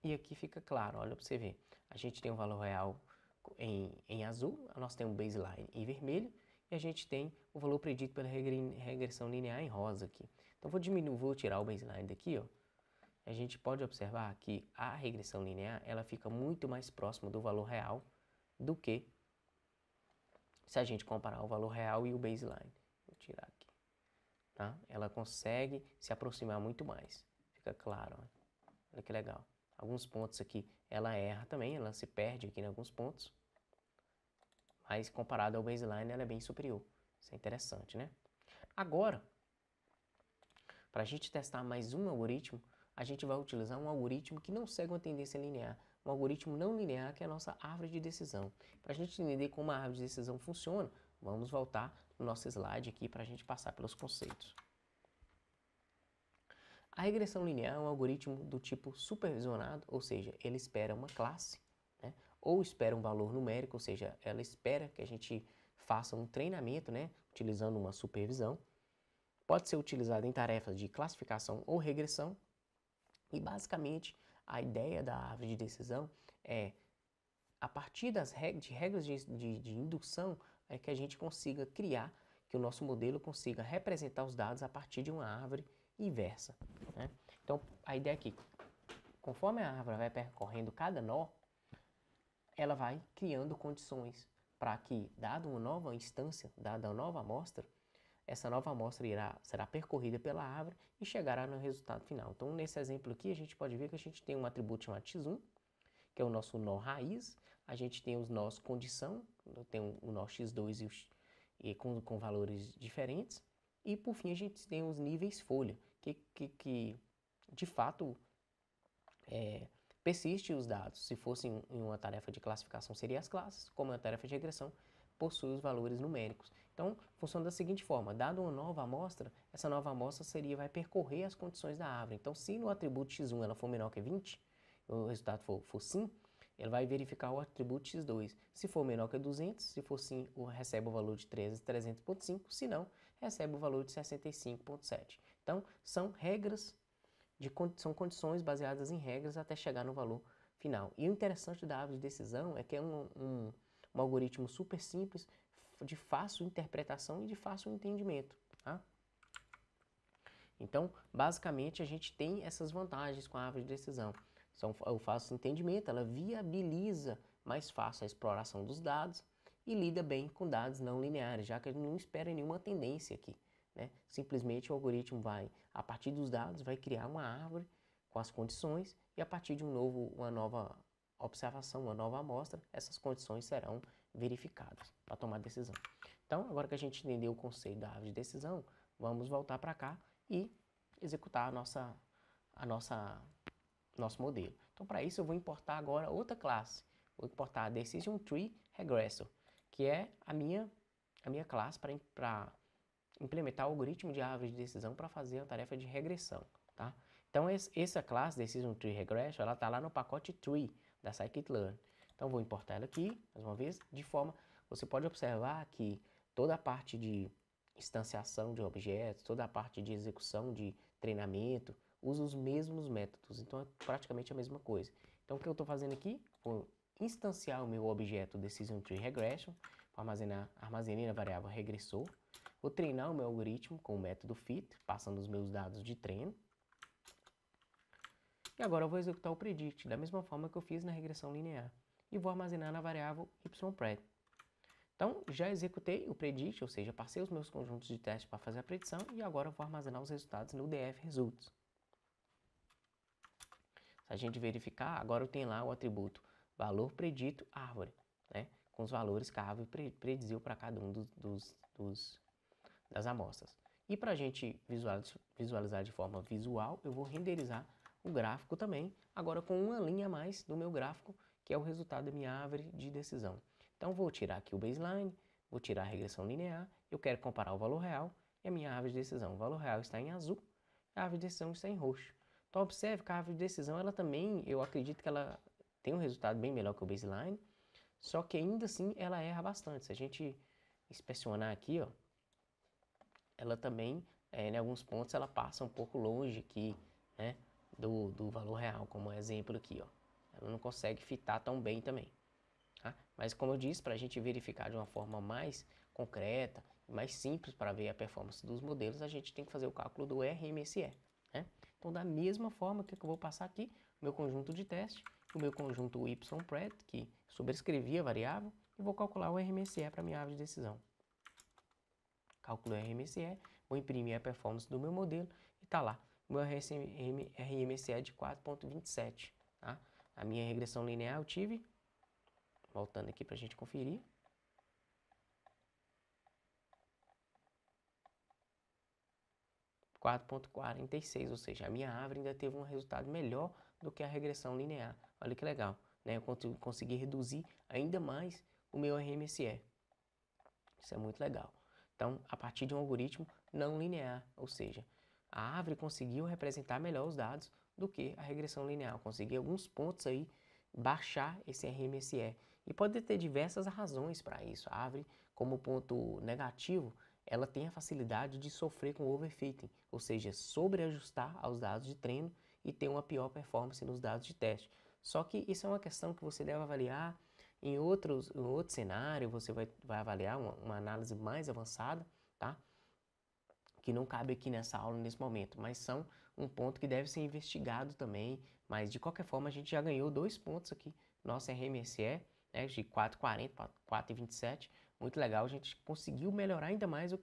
E aqui fica claro, olha para você ver, a gente tem o valor real em azul, nós temos o baseline em vermelho e a gente tem o valor predito pela regressão linear em rosa aqui. Então vou tirar o baseline daqui, ó. A gente pode observar que a regressão linear ela fica muito mais próxima do valor real do que se a gente comparar o valor real e o baseline. Vou tirar aqui, tá? Ela consegue se aproximar muito mais, fica claro, ó. Olha que legal. Alguns pontos aqui ela erra também, ela se perde aqui em alguns pontos, mas comparado ao baseline ela é bem superior. Isso é interessante, né? Agora, para a gente testar mais um algoritmo, a gente vai utilizar um algoritmo que não segue uma tendência linear, um algoritmo não linear que é a nossa árvore de decisão. Para a gente entender como a árvore de decisão funciona, vamos voltar no nosso slide aqui para a gente passar pelos conceitos. A regressão linear é um algoritmo do tipo supervisionado, ou seja, ele espera uma classe, né, ou espera um valor numérico, ou seja, ela espera que a gente faça um treinamento, né, utilizando uma supervisão. Pode ser utilizado em tarefas de classificação ou regressão. E basicamente a ideia da árvore de decisão é, a partir de regras de indução, é que a gente consiga criar, que o nosso modelo consiga representar os dados a partir de uma árvore inversa. Né? Então, a ideia é que, conforme a árvore vai percorrendo cada nó, ela vai criando condições para que, dada uma nova instância, dada uma nova amostra, essa nova amostra será percorrida pela árvore e chegará no resultado final. Então, nesse exemplo aqui, a gente pode ver que a gente tem um atributo chamado x1, que é o nosso nó raiz, a gente tem os nós condição, tem o nó x2 com valores diferentes, e por fim a gente tem os níveis folha, que de fato persiste os dados. Se fosse em uma tarefa de classificação, seria as classes, como é uma tarefa de regressão, possui os valores numéricos. Então, funciona da seguinte forma, dada uma nova amostra, essa nova amostra vai percorrer as condições da árvore. Então, se no atributo x1 ela for menor que 20, o resultado for sim, ele vai verificar o atributo x2. Se for menor que 200, se for sim, recebe o valor de 300.5, se não, recebe o valor de 65.7. Então, são condições baseadas em regras até chegar no valor final. E o interessante da árvore de decisão é que é um algoritmo super simples, de fácil interpretação e de fácil entendimento. Tá? Então, basicamente, a gente tem essas vantagens com a árvore de decisão. São o fácil entendimento, ela viabiliza mais fácil a exploração dos dados e lida bem com dados não lineares, já que a gente não espera nenhuma tendência aqui, né? Simplesmente o algoritmo vai, a partir dos dados, vai criar uma árvore com as condições e a partir de uma nova observação, uma nova amostra, essas condições serão verificadas para tomar decisão. Então, agora que a gente entendeu o conceito da árvore de decisão, vamos voltar para cá e executar nosso modelo. Então, para isso, eu vou importar agora outra classe. Vou importar a Decision Tree Regressor, que é a minha classe para implementar o algoritmo de árvore de decisão para fazer a tarefa de regressão, tá? Então, essa classe Decision Tree Regressor, ela está lá no pacote Tree da Scikit-learn. Então, vou importar ela aqui, mais uma vez, de forma... Você pode observar que toda a parte de instanciação de objetos, toda a parte de execução de treinamento, usa os mesmos métodos, então é praticamente a mesma coisa. Então, o que eu estou fazendo aqui? Vou instanciar o meu objeto Decision Tree Regression, vou armazenei na variável regressor, vou treinar o meu algoritmo com o método fit, passando os meus dados de treino, e agora eu vou executar o predict, da mesma forma que eu fiz na regressão linear, e vou armazenar na variável ypred. Então, já executei o predict, ou seja, passei os meus conjuntos de teste para fazer a predição, e agora eu vou armazenar os resultados no df results. Se a gente verificar, agora eu tenho lá o atributo valor predito árvore, né? Com os valores que a árvore prediziu para cada um das amostras. E para a gente visualizar de forma visual, eu vou renderizar o gráfico também, agora com uma linha a mais do meu gráfico, que é o resultado da minha árvore de decisão. Então vou tirar aqui o baseline, vou tirar a regressão linear, eu quero comparar o valor real e a minha árvore de decisão. O valor real está em azul, a árvore de decisão está em roxo. Então observe que a árvore de decisão, ela também, eu acredito que ela tem um resultado bem melhor que o baseline, só que ainda assim ela erra bastante. Se a gente inspecionar aqui, ó, ela também, em alguns pontos, ela passa um pouco longe aqui, né, do valor real, como exemplo aqui, ó. Ela não consegue fitar tão bem também. Tá? Mas como eu disse, para a gente verificar de uma forma mais concreta, mais simples para ver a performance dos modelos, a gente tem que fazer o cálculo do RMSE. Né? Então, da mesma forma que eu vou passar aqui, o meu conjunto de teste, o meu conjunto ypred, que sobrescrevi a variável, e vou calcular o RMSE para a minha árvore de decisão. Calculo o RMSE, vou imprimir a performance do meu modelo e está lá. O meu RMSE é de 4,27. Tá? A minha regressão linear eu tive, voltando aqui para a gente conferir, 4,46, ou seja, a minha árvore ainda teve um resultado melhor do que a regressão linear. Olha que legal, né? Eu consegui reduzir ainda mais o meu RMSE. Isso é muito legal. Então, a partir de um algoritmo não linear, ou seja, a árvore conseguiu representar melhor os dados do que a regressão linear. Consegui alguns pontos aí baixar esse RMSE. E pode ter diversas razões para isso. A árvore, como ponto negativo, ela tem a facilidade de sofrer com overfitting, ou seja, sobreajustar aos dados de treino e ter uma pior performance nos dados de teste. Só que isso é uma questão que você deve avaliar em outro cenário, você vai avaliar uma análise mais avançada, tá? Que não cabe aqui nessa aula nesse momento, mas são um ponto que deve ser investigado também, mas de qualquer forma a gente já ganhou 2 pontos aqui, nosso RMSE, né, de 4,40 para 4,27, muito legal, a gente conseguiu melhorar ainda mais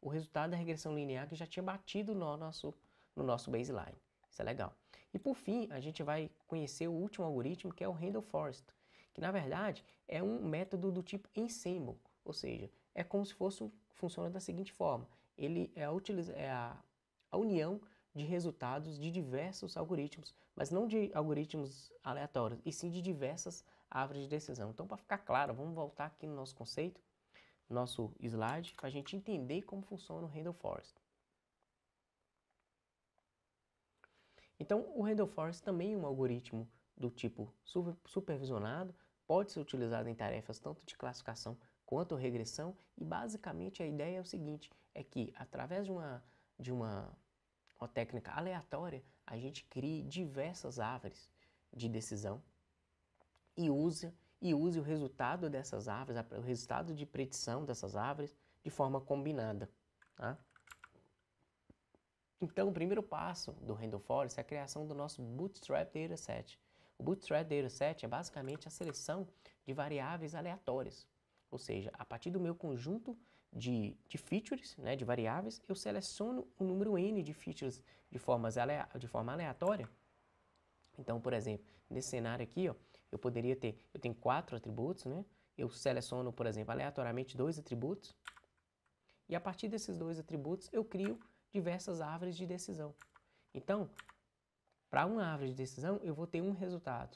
o resultado da regressão linear que já tinha batido no nosso baseline, isso é legal. E por fim, a gente vai conhecer o último algoritmo, que é o Randall Forest, que na verdade é um método do tipo ensemble, ou seja, é como se fosse, funciona da seguinte forma, ele é a união de resultados de diversos algoritmos, mas não de algoritmos aleatórios, e sim de diversas árvores de decisão. Então, para ficar claro, vamos voltar aqui no nosso conceito, nosso slide, para a gente entender como funciona o Randall Forest. Então, o Randall Forest também é um algoritmo do tipo supervisionado, pode ser utilizado em tarefas tanto de classificação quanto regressão, e basicamente a ideia é o seguinte, é que através de uma técnica aleatória, a gente crie diversas árvores de decisão e use o resultado dessas árvores, o resultado de predição dessas árvores de forma combinada. Tá? Então, o primeiro passo do Random Forest é a criação do nosso Bootstrap Dataset. O Bootstrap Dataset é basicamente a seleção de variáveis aleatórias. Ou seja, a partir do meu conjunto de features, né, de variáveis, eu seleciono um número N de features de forma aleatória. Então, por exemplo, nesse cenário aqui, ó, eu tenho 4 atributos, né? Eu seleciono, por exemplo, aleatoriamente 2 atributos. E a partir desses 2 atributos, eu crio diversas árvores de decisão. Então, para uma árvore de decisão, eu vou ter um resultado.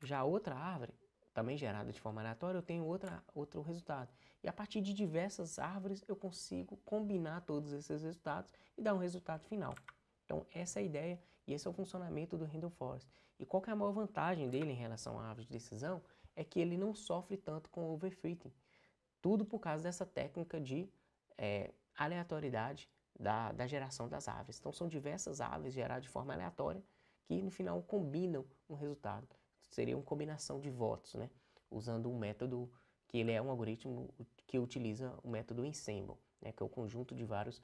Já outra árvore, também gerada de forma aleatória, eu tenho outro resultado. E a partir de diversas árvores, eu consigo combinar todos esses resultados e dar um resultado final. Então, essa é a ideia e esse é o funcionamento do Random Forest. E qual que é a maior vantagem dele em relação à árvore de decisão? É que ele não sofre tanto com overfitting. Tudo por causa dessa técnica de aleatoriedade da geração das árvores. Então, são diversas árvores geradas de forma aleatória que, no final, combinam um resultado. Seria uma combinação de votos, né? Usando um método que ele é um algoritmo que utiliza o método ensemble, né? Que é o conjunto de vários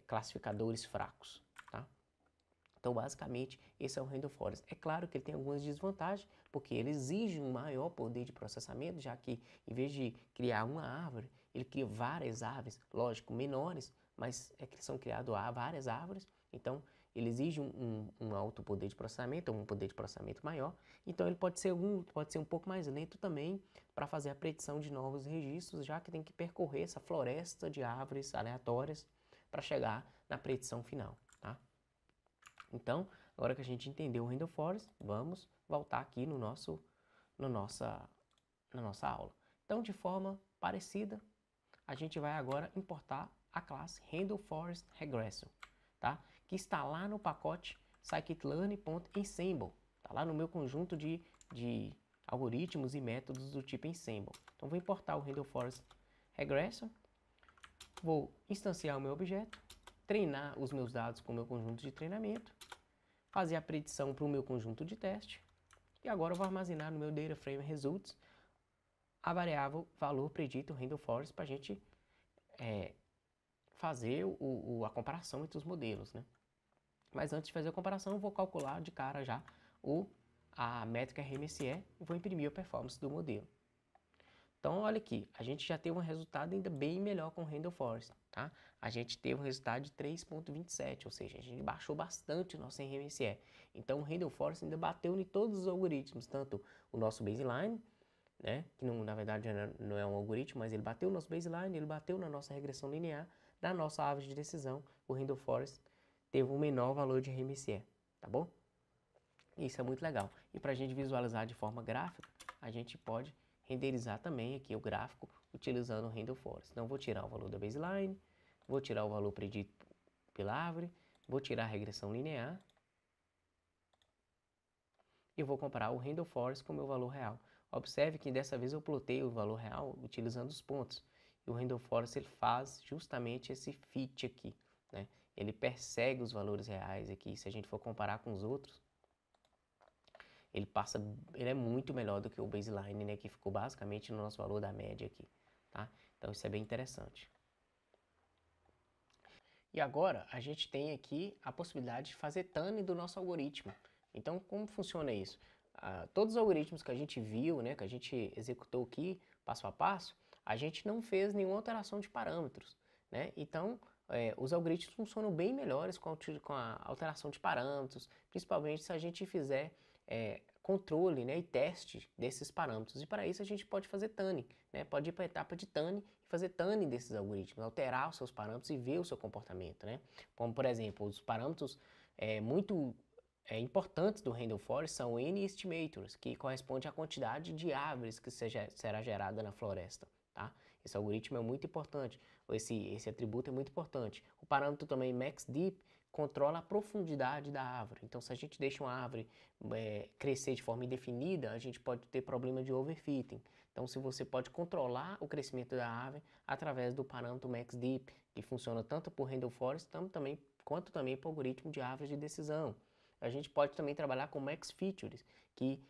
classificadores fracos, tá? Então, basicamente, esse é o Random Forest. É claro que ele tem algumas desvantagens, porque ele exige um maior poder de processamento, já que, em vez de criar uma árvore, ele cria várias árvores, lógico, menores, mas é que são criadas várias árvores, então ele exige um alto poder de processamento, um poder de processamento maior, então ele pode ser um pouco mais lento também para fazer a predição de novos registros, já que tem que percorrer essa floresta de árvores aleatórias para chegar na predição final, tá? Então, agora que a gente entendeu o Random Forest, vamos voltar aqui na nossa aula. Então, de forma parecida, a gente vai agora importar a classe Random Forest Regression, tá? Que está lá no pacote scikit-learn.ensemble, está lá no meu conjunto de algoritmos e métodos do tipo ensemble. Então, vou importar o Random Forest Regression, vou instanciar o meu objeto, treinar os meus dados com o meu conjunto de treinamento, fazer a predição para o meu conjunto de teste e agora eu vou armazenar no meu DataFrame Results a variável valor predito Random Forest para a gente fazer a comparação entre os modelos, né? Mas antes de fazer a comparação, eu vou calcular de cara já a métrica RMSE e vou imprimir a performance do modelo. Então, olha aqui, a gente já teve um resultado ainda bem melhor com o Random Forest, tá? A gente teve um resultado de 3.27, ou seja, a gente baixou bastante o nosso RMSE. Então, o Random Forest ainda bateu em todos os algoritmos, tanto o nosso baseline, né? Que não, na verdade não é um algoritmo, mas ele bateu no nosso baseline, ele bateu na nossa regressão linear, na nossa árvore de decisão, o Random Forest teve um menor valor de RMSE, tá bom? Isso é muito legal. E para a gente visualizar de forma gráfica, a gente pode renderizar também aqui o gráfico utilizando o Random Forest. Então, vou tirar o valor da baseline, vou tirar o valor predito pela árvore, vou tirar a regressão linear e vou comparar o Random Forest com o meu valor real. Observe que dessa vez eu plotei o valor real utilizando os pontos. E o Random Forest ele faz justamente esse fit aqui, né? Ele persegue os valores reais aqui. Se a gente for comparar com os outros, ele é muito melhor do que o baseline, né, que ficou basicamente no nosso valor da média aqui, tá? Então isso é bem interessante. E agora a gente tem aqui a possibilidade de fazer tuning do nosso algoritmo. Então como funciona isso? Todos os algoritmos que a gente viu, né, que a gente executou aqui, passo a passo, a gente não fez nenhuma alteração de parâmetros, né? Então os algoritmos funcionam bem melhores com a alteração de parâmetros, principalmente se a gente fizer controle, né, e teste desses parâmetros. E para isso a gente pode fazer tuning, né? Pode ir para a etapa de tuning e fazer tuning desses algoritmos, alterar os seus parâmetros e ver o seu comportamento, né? Como, por exemplo, os parâmetros muito importantes do Random Forest são o N-estimators, que corresponde à quantidade de árvores que será gerada na floresta. Tá? Esse algoritmo é muito importante, esse atributo é muito importante. O parâmetro também MaxDeep controla a profundidade da árvore. Então, se a gente deixa uma árvore crescer de forma indefinida, a gente pode ter problema de overfitting. Então, se você pode controlar o crescimento da árvore através do parâmetro MaxDeep, que funciona tanto para o Random Forest quanto também para o algoritmo de árvores de decisão. A gente pode também trabalhar com Max Features, que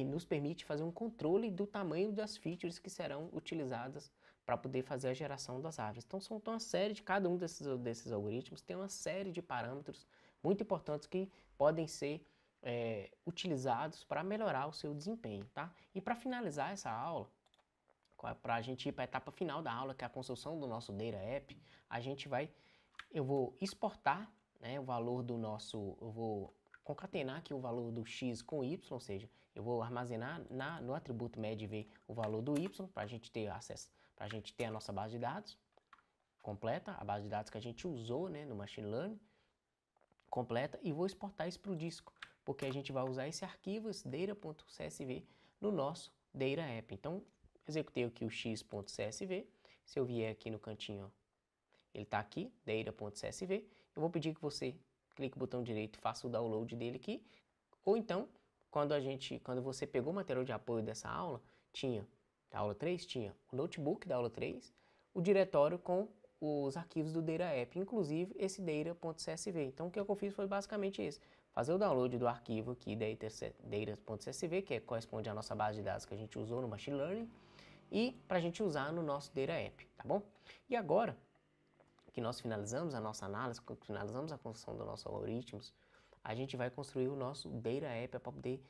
nos permite fazer um controle do tamanho das features que serão utilizadas para poder fazer a geração das árvores. Então, são uma série de cada um desses algoritmos, tem uma série de parâmetros muito importantes que podem ser utilizados para melhorar o seu desempenho, tá? E para finalizar essa aula, para a gente ir para a etapa final da aula, que é a construção do nosso Data App, eu vou exportar, né, o valor do nosso, eu vou concatenar aqui o valor do x com y, ou seja, eu vou armazenar no atributo medv o valor do y, para a gente ter acesso, para a gente ter a nossa base de dados completa, a base de dados que a gente usou, né, no Machine Learning, completa, e vou exportar isso para o disco, porque a gente vai usar esse arquivo, esse data.csv, no nosso Data App. Então, executei aqui o x.csv, se eu vier aqui no cantinho, ó, ele está aqui, data.csv, eu vou pedir que você clique no botão direito e faça o download dele aqui, ou então, quando você pegou o material de apoio dessa aula, da aula 3, tinha o notebook da aula 3, o diretório com os arquivos do Data App, inclusive esse data.csv. Então, o que eu fiz foi basicamente isso, fazer o download do arquivo aqui, data.csv, que corresponde à nossa base de dados que a gente usou no Machine Learning, e para a gente usar no nosso Data App, tá bom? E agora que nós finalizamos a nossa análise, finalizamos a construção dos nossos algoritmos, a gente vai construir o nosso Data App para poder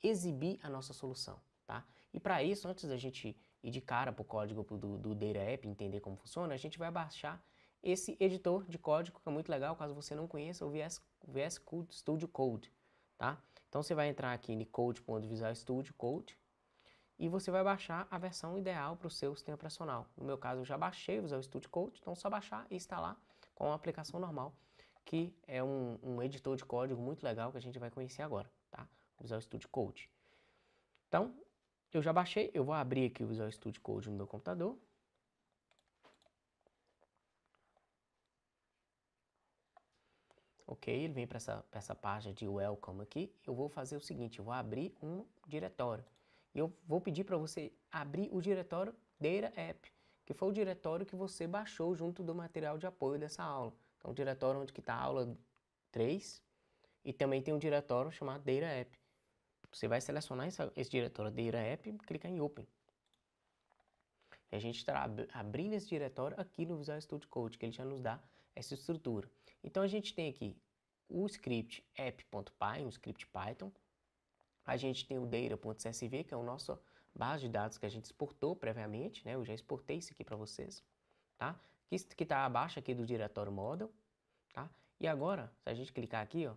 exibir a nossa solução, tá? E para isso, antes da gente ir de cara para o código do Data App, entender como funciona, a gente vai baixar esse editor de código, que é muito legal, caso você não conheça, o VS Code Studio Code, tá? Então você vai entrar aqui em code.visual Studio Code, e você vai baixar a versão ideal para o seu sistema operacional. No meu caso, eu já baixei o Visual Studio Code, então é só baixar e instalar com uma aplicação normal, que é um editor de código muito legal que a gente vai conhecer agora, tá? O Visual Studio Code. Então, eu já baixei, eu vou abrir aqui o Visual Studio Code no meu computador. Ok, ele vem para essa página de Welcome aqui. Eu vou fazer o seguinte, eu vou abrir um diretório. E eu vou pedir para você abrir o diretório Data App, que foi o diretório que você baixou junto do material de apoio dessa aula. Então, o diretório onde está a aula 3 e também tem um diretório chamado Data App. Você vai selecionar esse diretório Data App e clicar em Open. E a gente estará abrindo esse diretório aqui no Visual Studio Code, que ele já nos dá essa estrutura. Então, a gente tem aqui o script app.py, um script Python. A gente tem o data.csv, que é a nossa base de dados que a gente exportou previamente, né? Eu já exportei isso aqui para vocês, tá? Que está abaixo aqui do diretório model, tá? E agora, se a gente clicar aqui, ó,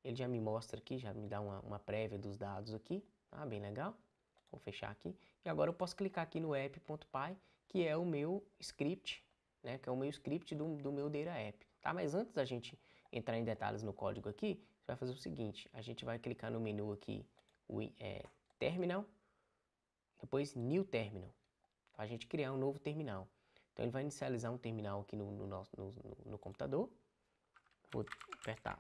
ele já me mostra aqui, já me dá uma prévia dos dados aqui, tá? Bem legal. Vou fechar aqui. E agora eu posso clicar aqui no app.py, que é o meu script, né? Que é o meu script do meu Data App, tá? Mas antes da gente entrar em detalhes no código aqui, você vai fazer o seguinte, a gente vai clicar no menu aqui, Terminal, depois New Terminal, para a gente criar um novo terminal. Então ele vai inicializar um terminal aqui no computador. Vou apertar,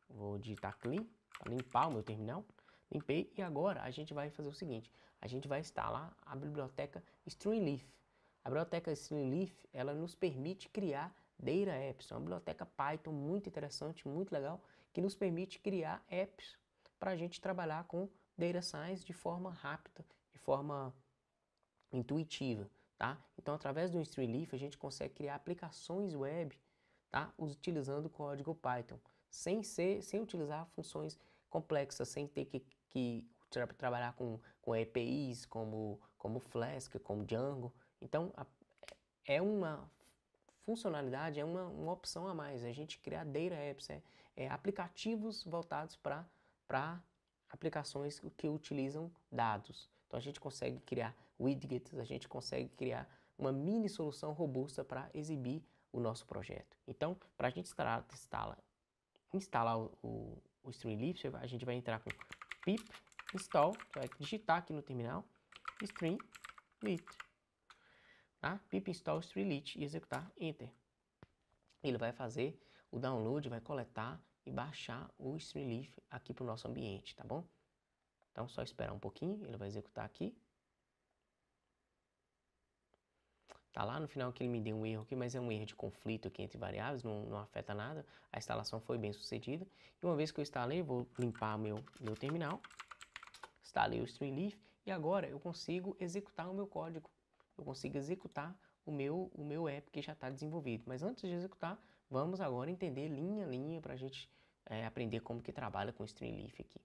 vou digitar clean, para limpar o meu terminal. Limpei, e agora a gente vai fazer o seguinte, a gente vai instalar a biblioteca Streamlit. A biblioteca Streamlit, ela nos permite criar Data Apps, é uma biblioteca Python muito interessante, muito legal, que nos permite criar apps para a gente trabalhar com Data Science de forma rápida, de forma intuitiva, tá? Então, através do Streamlit, a gente consegue criar aplicações web, tá? Utilizando o código Python, sem utilizar funções complexas, sem ter que trabalhar com APIs como Flask, como Django. Então, é uma funcionalidade, é uma opção a mais, a gente criar Data Apps, aplicativos voltados para aplicações que utilizam dados. Então a gente consegue criar widgets, a gente consegue criar uma mini solução robusta para exibir o nosso projeto. Então, para a gente instalar o Streamlit, a gente vai entrar com pip install, vai digitar aqui no terminal Streamlit, tá? Pip install Streamlit e executar Enter. Ele vai fazer o download, vai coletar e baixar o Streamlit aqui para o nosso ambiente, tá bom? Então, só esperar um pouquinho, ele vai executar aqui. Tá lá no final que ele me deu um erro aqui, mas é um erro de conflito aqui entre variáveis, não afeta nada. A instalação foi bem sucedida. E uma vez que eu instalei, vou limpar meu terminal. Instalei o Streamlit e agora eu consigo executar o meu código. Eu consigo executar o meu app que já está desenvolvido. Mas antes de executar, vamos agora entender linha a linha para a gente aprender como que trabalha com Streamlit aqui.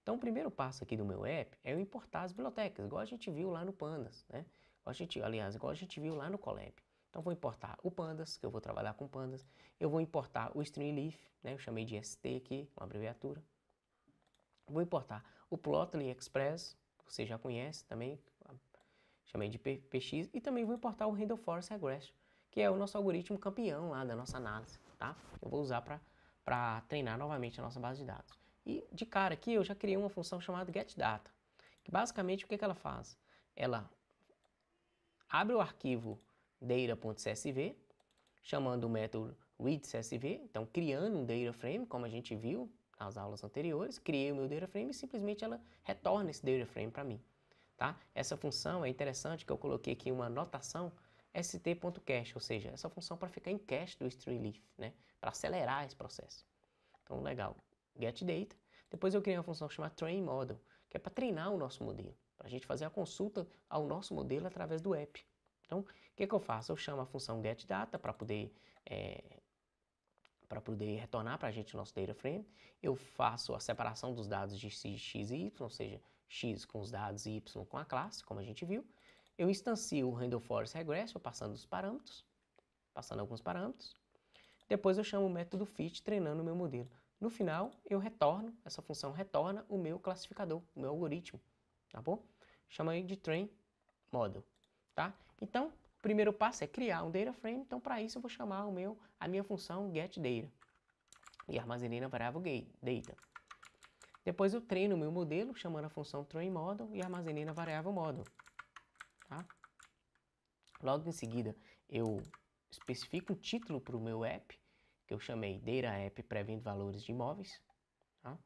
Então, o primeiro passo aqui do meu app é eu importar as bibliotecas, igual a gente viu lá no Pandas, né? Igual a gente viu lá no Colab. Então, vou importar o Pandas, que eu vou trabalhar com Pandas. Eu vou importar o Streamlit, né? Eu chamei de ST aqui, uma abreviatura. Vou importar o Plotly Express, que você já conhece também, chamei de PX, e também vou importar o Random Forest Regression, que é o nosso algoritmo campeão lá da nossa análise, tá? Eu vou usar para treinar novamente a nossa base de dados. E de cara aqui eu já criei uma função chamada getData, que basicamente o que ela faz? Ela abre o arquivo data.csv, chamando o método readCSV, então criando um data frame, como a gente viu nas aulas anteriores, criei o meu data frame e simplesmente ela retorna esse data frame para mim. Tá? Essa função é interessante que eu coloquei aqui uma notação st.cache, ou seja, essa função para ficar em cache do Streamlit, né? Para acelerar esse processo. Então, legal. GetData. Depois eu criei uma função chamada trainModel, que é para treinar o nosso modelo, para a gente fazer a consulta ao nosso modelo através do app. Então, o que eu faço? Eu chamo a função getData para poder retornar para a gente o nosso data frame. Eu faço a separação dos dados de x e y, ou seja, x com os dados e y com a classe, como a gente viu. Eu instancio o Random Forest Regression passando alguns parâmetros. Depois eu chamo o método fit treinando o meu modelo. No final, essa função retorna o meu classificador, o meu algoritmo, tá bom? Chama aí de train model, tá? Então, o primeiro passo é criar um data frame, então para isso eu vou chamar a minha função getData e armazenei na variável data. Depois eu treino o meu modelo chamando a função trainModel e armazenei na variável model. Tá? Logo em seguida eu especifico um título para o meu app, que eu chamei DataApp prevendo valores de imóveis. Tá?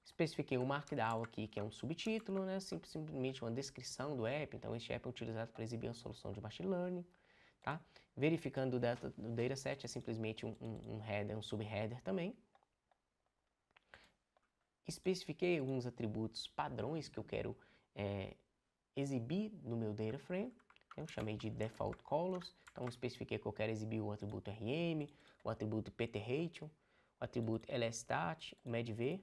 Especifiquei um markdown aqui, que é um subtítulo, né? Simplesmente uma descrição do app. Então, este app é utilizado para exibir uma solução de machine learning. Tá? Verificando o dataset é simplesmente um header, um subheader também. Especifiquei alguns atributos padrões que eu quero exibir no meu data frame. Eu chamei de default colors. Então, especifiquei que eu quero exibir o atributo RM, o atributo ptRation, o atributo lstat, o medv.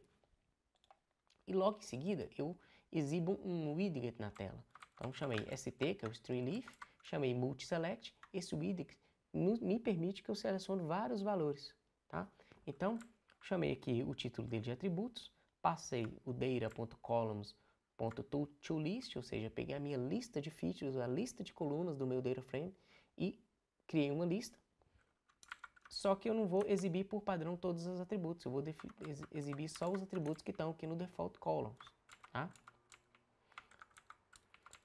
E logo em seguida, eu exibo um widget na tela. Então, chamei st, que é o Streamlit, chamei multiselect. Esse widget me permite que eu selecione vários valores. Tá? Então, chamei aqui o título dele de atributos, passei o data.columns.toList, ou seja, peguei a minha lista de features, a lista de colunas do meu data frame e criei uma lista. Só que eu não vou exibir por padrão todos os atributos, eu vou exibir só os atributos que estão aqui no default columns. Tá?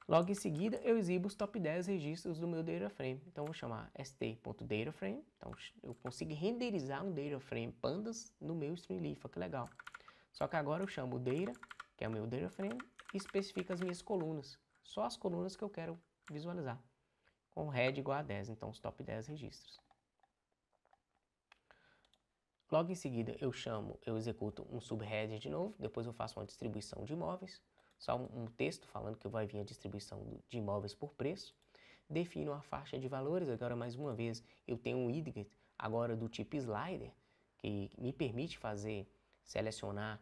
Logo em seguida, eu exibo os top 10 registros do meu data frame. Então, eu vou chamar st.dataframe. Então, eu consigo renderizar um data frame pandas no meu Streamlit, que legal. Só que agora eu chamo o data, que é o meu data frame, e especifico as minhas colunas. Só as colunas que eu quero visualizar. Com head igual a 10, então os top 10 registros. Logo em seguida, eu executo um subheader de novo. Depois eu faço uma distribuição de imóveis. Só um texto falando que vai vir a distribuição de imóveis por preço. Defino a faixa de valores. Agora, mais uma vez, eu tenho um widget agora do tipo slider, que me permite selecionar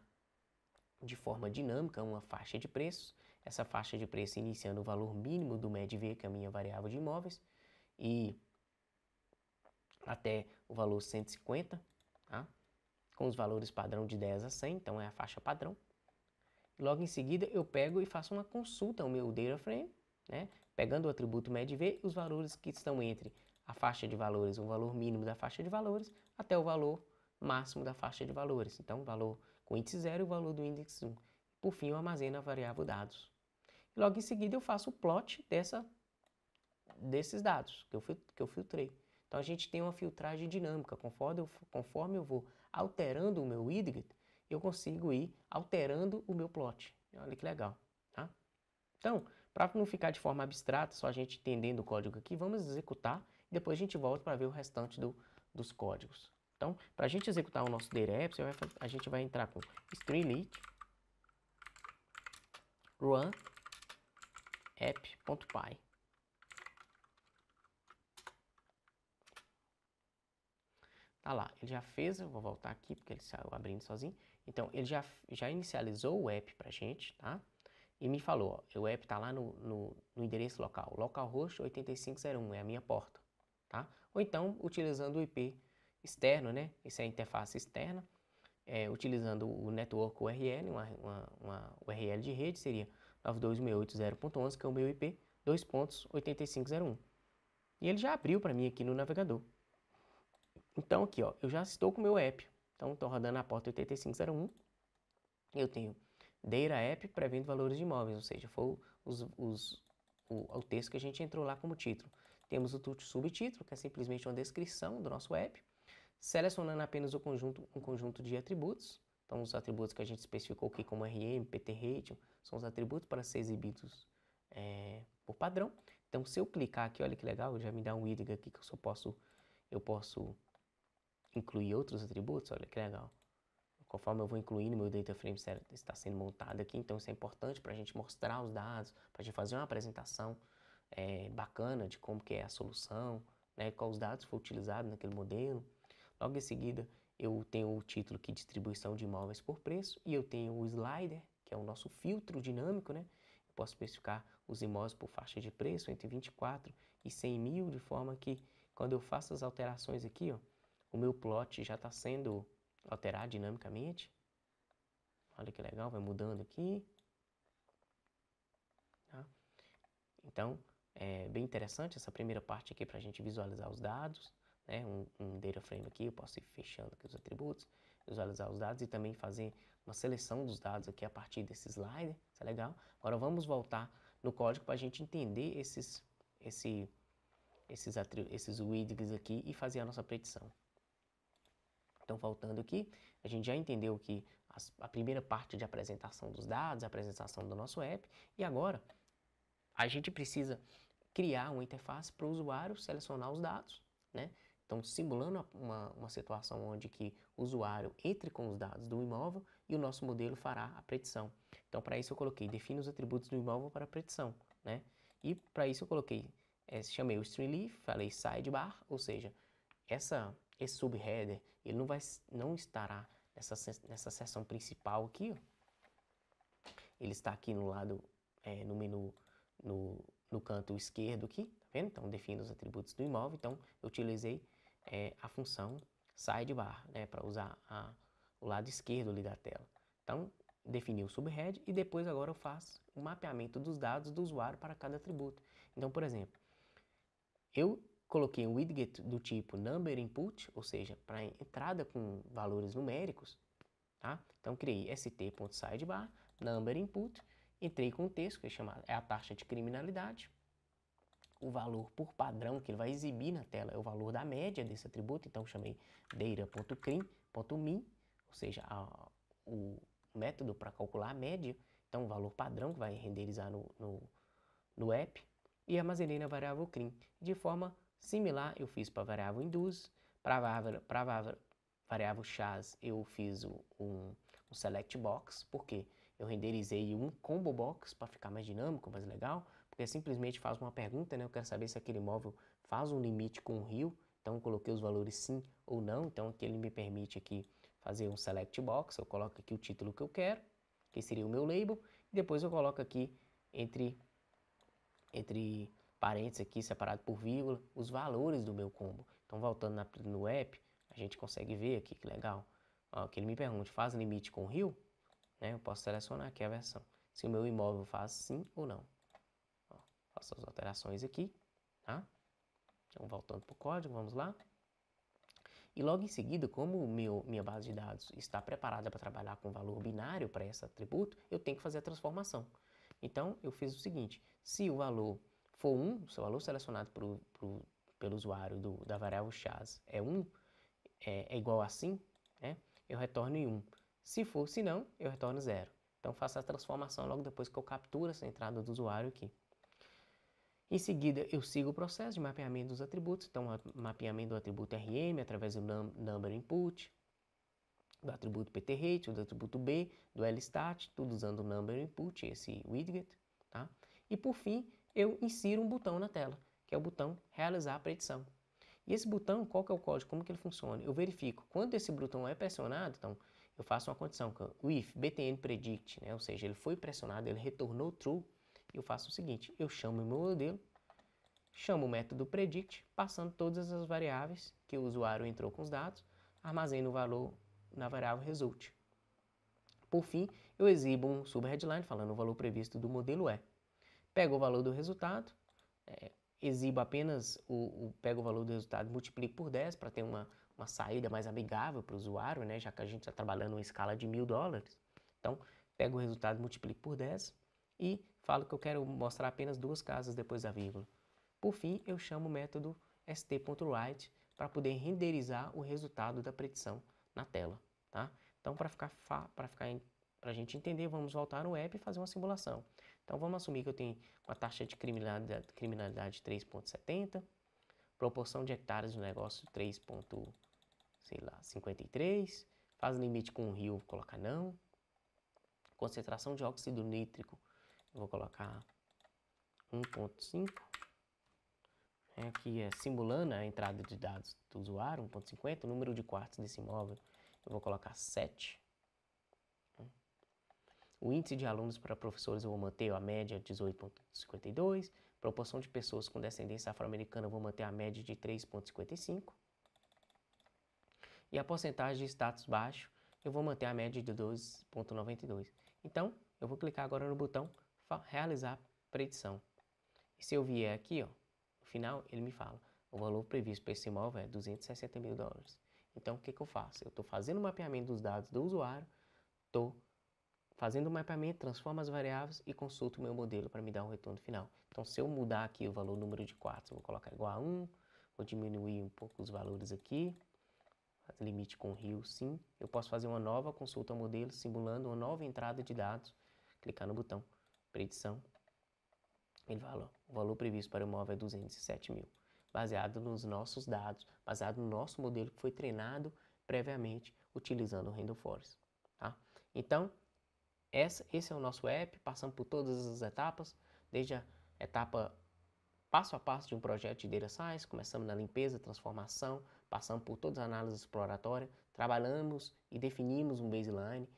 de forma dinâmica uma faixa de preços. Essa faixa de preço iniciando o valor mínimo do medv, que é a minha variável de imóveis, e até o valor 150, tá? Com os valores padrão de 10 a 100, então é a faixa padrão. Logo em seguida, eu pego e faço uma consulta ao meu data frame, né? Pegando o atributo medv, os valores que estão entre a faixa de valores, o valor mínimo da faixa de valores, até o valor máximo da faixa de valores. Então, o valor com índice 0 e o valor do índice 1. Por fim, eu armazeno a variável dados. Logo em seguida, eu faço o plot desses dados que eu filtrei. Então, a gente tem uma filtragem dinâmica. Conforme eu vou alterando o meu widget, eu consigo ir alterando o meu plot. Olha que legal, tá? Então, para não ficar de forma abstrata, só a gente entendendo o código aqui, vamos executar e depois a gente volta para ver o restante dos códigos. Então, para a gente executar o nosso data app, a gente vai entrar com Streamlit, run, app.py. Tá lá, ele já fez, eu vou voltar aqui porque ele saiu abrindo sozinho. Então, ele já inicializou o app pra gente, tá? E me falou, ó, o app tá lá no endereço local, localhost 8501, é a minha porta, tá? Ou então, utilizando o IP externo, né? Essa é a interface externa, utilizando o network URL, uma URL de rede, seria 92.168.0.11, que é o meu IP, 2.8501. E ele já abriu para mim aqui no navegador. Então aqui, ó, eu já estou com o meu app. Então estou rodando a porta 8501. Eu tenho Data App prevendo valores de imóveis, ou seja, foi o texto que a gente entrou lá como título. Temos o subtítulo, que é simplesmente uma descrição do nosso app, selecionando apenas um conjunto de atributos. Então os atributos que a gente especificou aqui como RM, PT Rating, são os atributos para ser exibidos por padrão. Então se eu clicar aqui, olha que legal, já me dá um widget aqui que eu posso incluir outros atributos, olha que legal. Conforme eu vou incluindo, meu data frame está sendo montado aqui, então isso é importante para a gente mostrar os dados, para a gente fazer uma apresentação bacana de como que é a solução, né, quais os dados foram utilizados naquele modelo. Logo em seguida, eu tenho o título aqui, distribuição de imóveis por preço, e eu tenho o slider, que é o nosso filtro dinâmico, né? Eu posso especificar os imóveis por faixa de preço entre 24 e 100 mil, de forma que quando eu faço as alterações aqui, ó, o meu plot já está sendo alterado dinamicamente. Olha que legal, vai mudando aqui. Tá? Então, é bem interessante essa primeira parte aqui para a gente visualizar os dados. Né? Um data frame aqui, eu posso ir fechando aqui os atributos, visualizar os dados e também fazer uma seleção dos dados aqui a partir desse slider. Isso é legal. Agora vamos voltar no código para a gente entender esses widgets aqui e fazer a nossa predição. Então, voltando aqui, a gente já entendeu que a primeira parte de apresentação dos dados, a apresentação do nosso app, e agora a gente precisa criar uma interface para o usuário selecionar os dados, né? Então, simulando uma situação onde que o usuário entre com os dados do imóvel e o nosso modelo fará a predição. Então, para isso eu coloquei, define os atributos do imóvel para a predição, né? E para isso eu coloquei, chamei o StreamLeaf, falei sidebar, ou seja, esse subheader, ele não estará nessa seção principal aqui, ó. Ele está aqui no lado, no menu, no canto esquerdo aqui, tá vendo? Então, defino os atributos do imóvel, então eu utilizei a função sidebar, né, para usar o lado esquerdo ali da tela. Então, defini o subhead e depois agora eu faço o mapeamento dos dados do usuário para cada atributo. Então, por exemplo, eu coloquei um widget do tipo number input, ou seja, para entrada com valores numéricos, tá? Então criei st.sidebar, number input, entrei com o texto que é a taxa de criminalidade, o valor por padrão que ele vai exibir na tela é o valor da média desse atributo, então chamei data.crim.min, ou seja, o método para calcular a média, então o valor padrão que vai renderizar no app, e armazenei na variável crim. De forma similar, eu fiz para a variável induce, para a variável chas eu fiz um select box, porque eu renderizei um combo box para ficar mais dinâmico, mais legal, porque simplesmente faz uma pergunta, né? Eu quero saber se aquele imóvel faz um limite com o rio, então eu coloquei os valores sim ou não, então aqui ele me permite aqui fazer um select box, eu coloco aqui o título que eu quero, que seria o meu label, e depois eu coloco aqui entre parênteses aqui, separado por vírgula, os valores do meu combo. Então, voltando no app, a gente consegue ver aqui, que legal, ó, que ele me pergunta, faz limite com o rio? Né, eu posso selecionar aqui a versão, se o meu imóvel faz sim ou não. Ó, faço as alterações aqui, tá? Então, voltando para o código, vamos lá. E logo em seguida, como minha base de dados está preparada para trabalhar com valor binário para esse atributo, eu tenho que fazer a transformação. Então, eu fiz o seguinte, se o valor for 1, se o valor selecionado pelo usuário da variável chas é 1, é igual a sim, né, eu retorno em 1. Se não, eu retorno 0. Então, faço a transformação logo depois que eu capturo essa entrada do usuário aqui. Em seguida, eu sigo o processo de mapeamento dos atributos. Então, mapeamento do atributo RM através do number input, do atributo PTRate, do atributo B, do LStat, tudo usando o number input, esse widget, tá? E por fim, eu insiro um botão na tela, que é o botão realizar a predição. E esse botão, qual que é o código? Como que ele funciona? Eu verifico quando esse botão é pressionado, então eu faço uma condição, o if btn predict, né? Ou seja, ele foi pressionado, ele retornou true, e eu faço o seguinte, eu chamo o meu modelo, chamo o método predict, passando todas as variáveis que o usuário entrou com os dados, armazeno o valor na variável result. Por fim, eu exibo um subheadline falando o valor previsto do modelo é. Pego o valor do resultado, exibo apenas, pego o valor do resultado e multiplico por 10 para ter uma saída mais amigável para o usuário, né? Já que a gente está trabalhando em escala de $1000. Então, pego o resultado, multiplico por 10 e falo que eu quero mostrar apenas 2 casas depois da vírgula. Por fim, eu chamo o método st.write para poder renderizar o resultado da predição na tela, tá? Então, para a gente entender, vamos voltar no app e fazer uma simulação. Então, vamos assumir que eu tenho uma taxa de criminalidade 3,70, proporção de hectares do negócio 3,53, faz limite com o rio, vou colocar não, concentração de óxido nítrico, eu vou colocar 1,5, aqui é simulando a entrada de dados do usuário, 1,50, o número de quartos desse imóvel, eu vou colocar 7. O índice de alunos para professores eu vou manter a média de 18,52. Proporção de pessoas com descendência afro-americana eu vou manter a média de 3,55. E a porcentagem de status baixo eu vou manter a média de 12,92. Então, eu vou clicar agora no botão realizar predição. E se eu vier aqui, ó, no final, ele me fala, o valor previsto para esse imóvel é $260 mil. Então, o que eu faço? Eu estou fazendo o mapeamento dos dados do usuário, estou fazendo o mapeamento, transformo as variáveis e consulto o meu modelo para me dar um retorno final. Então, se eu mudar aqui o valor número de quartos, eu vou colocar igual a 1, vou diminuir um pouco os valores aqui, limite com rio, sim. Eu posso fazer uma nova consulta ao modelo, simulando uma nova entrada de dados, clicar no botão predição. Ele fala, o valor previsto para o imóvel é 207 mil, baseado nos nossos dados, baseado no nosso modelo que foi treinado previamente utilizando o Random Forest. Tá? Então, esse é o nosso app, passando por todas as etapas, desde a etapa passo a passo de um projeto de Data Science, começamos na limpeza, transformação, passamos por todas as análises exploratórias, trabalhamos e definimos um baseline,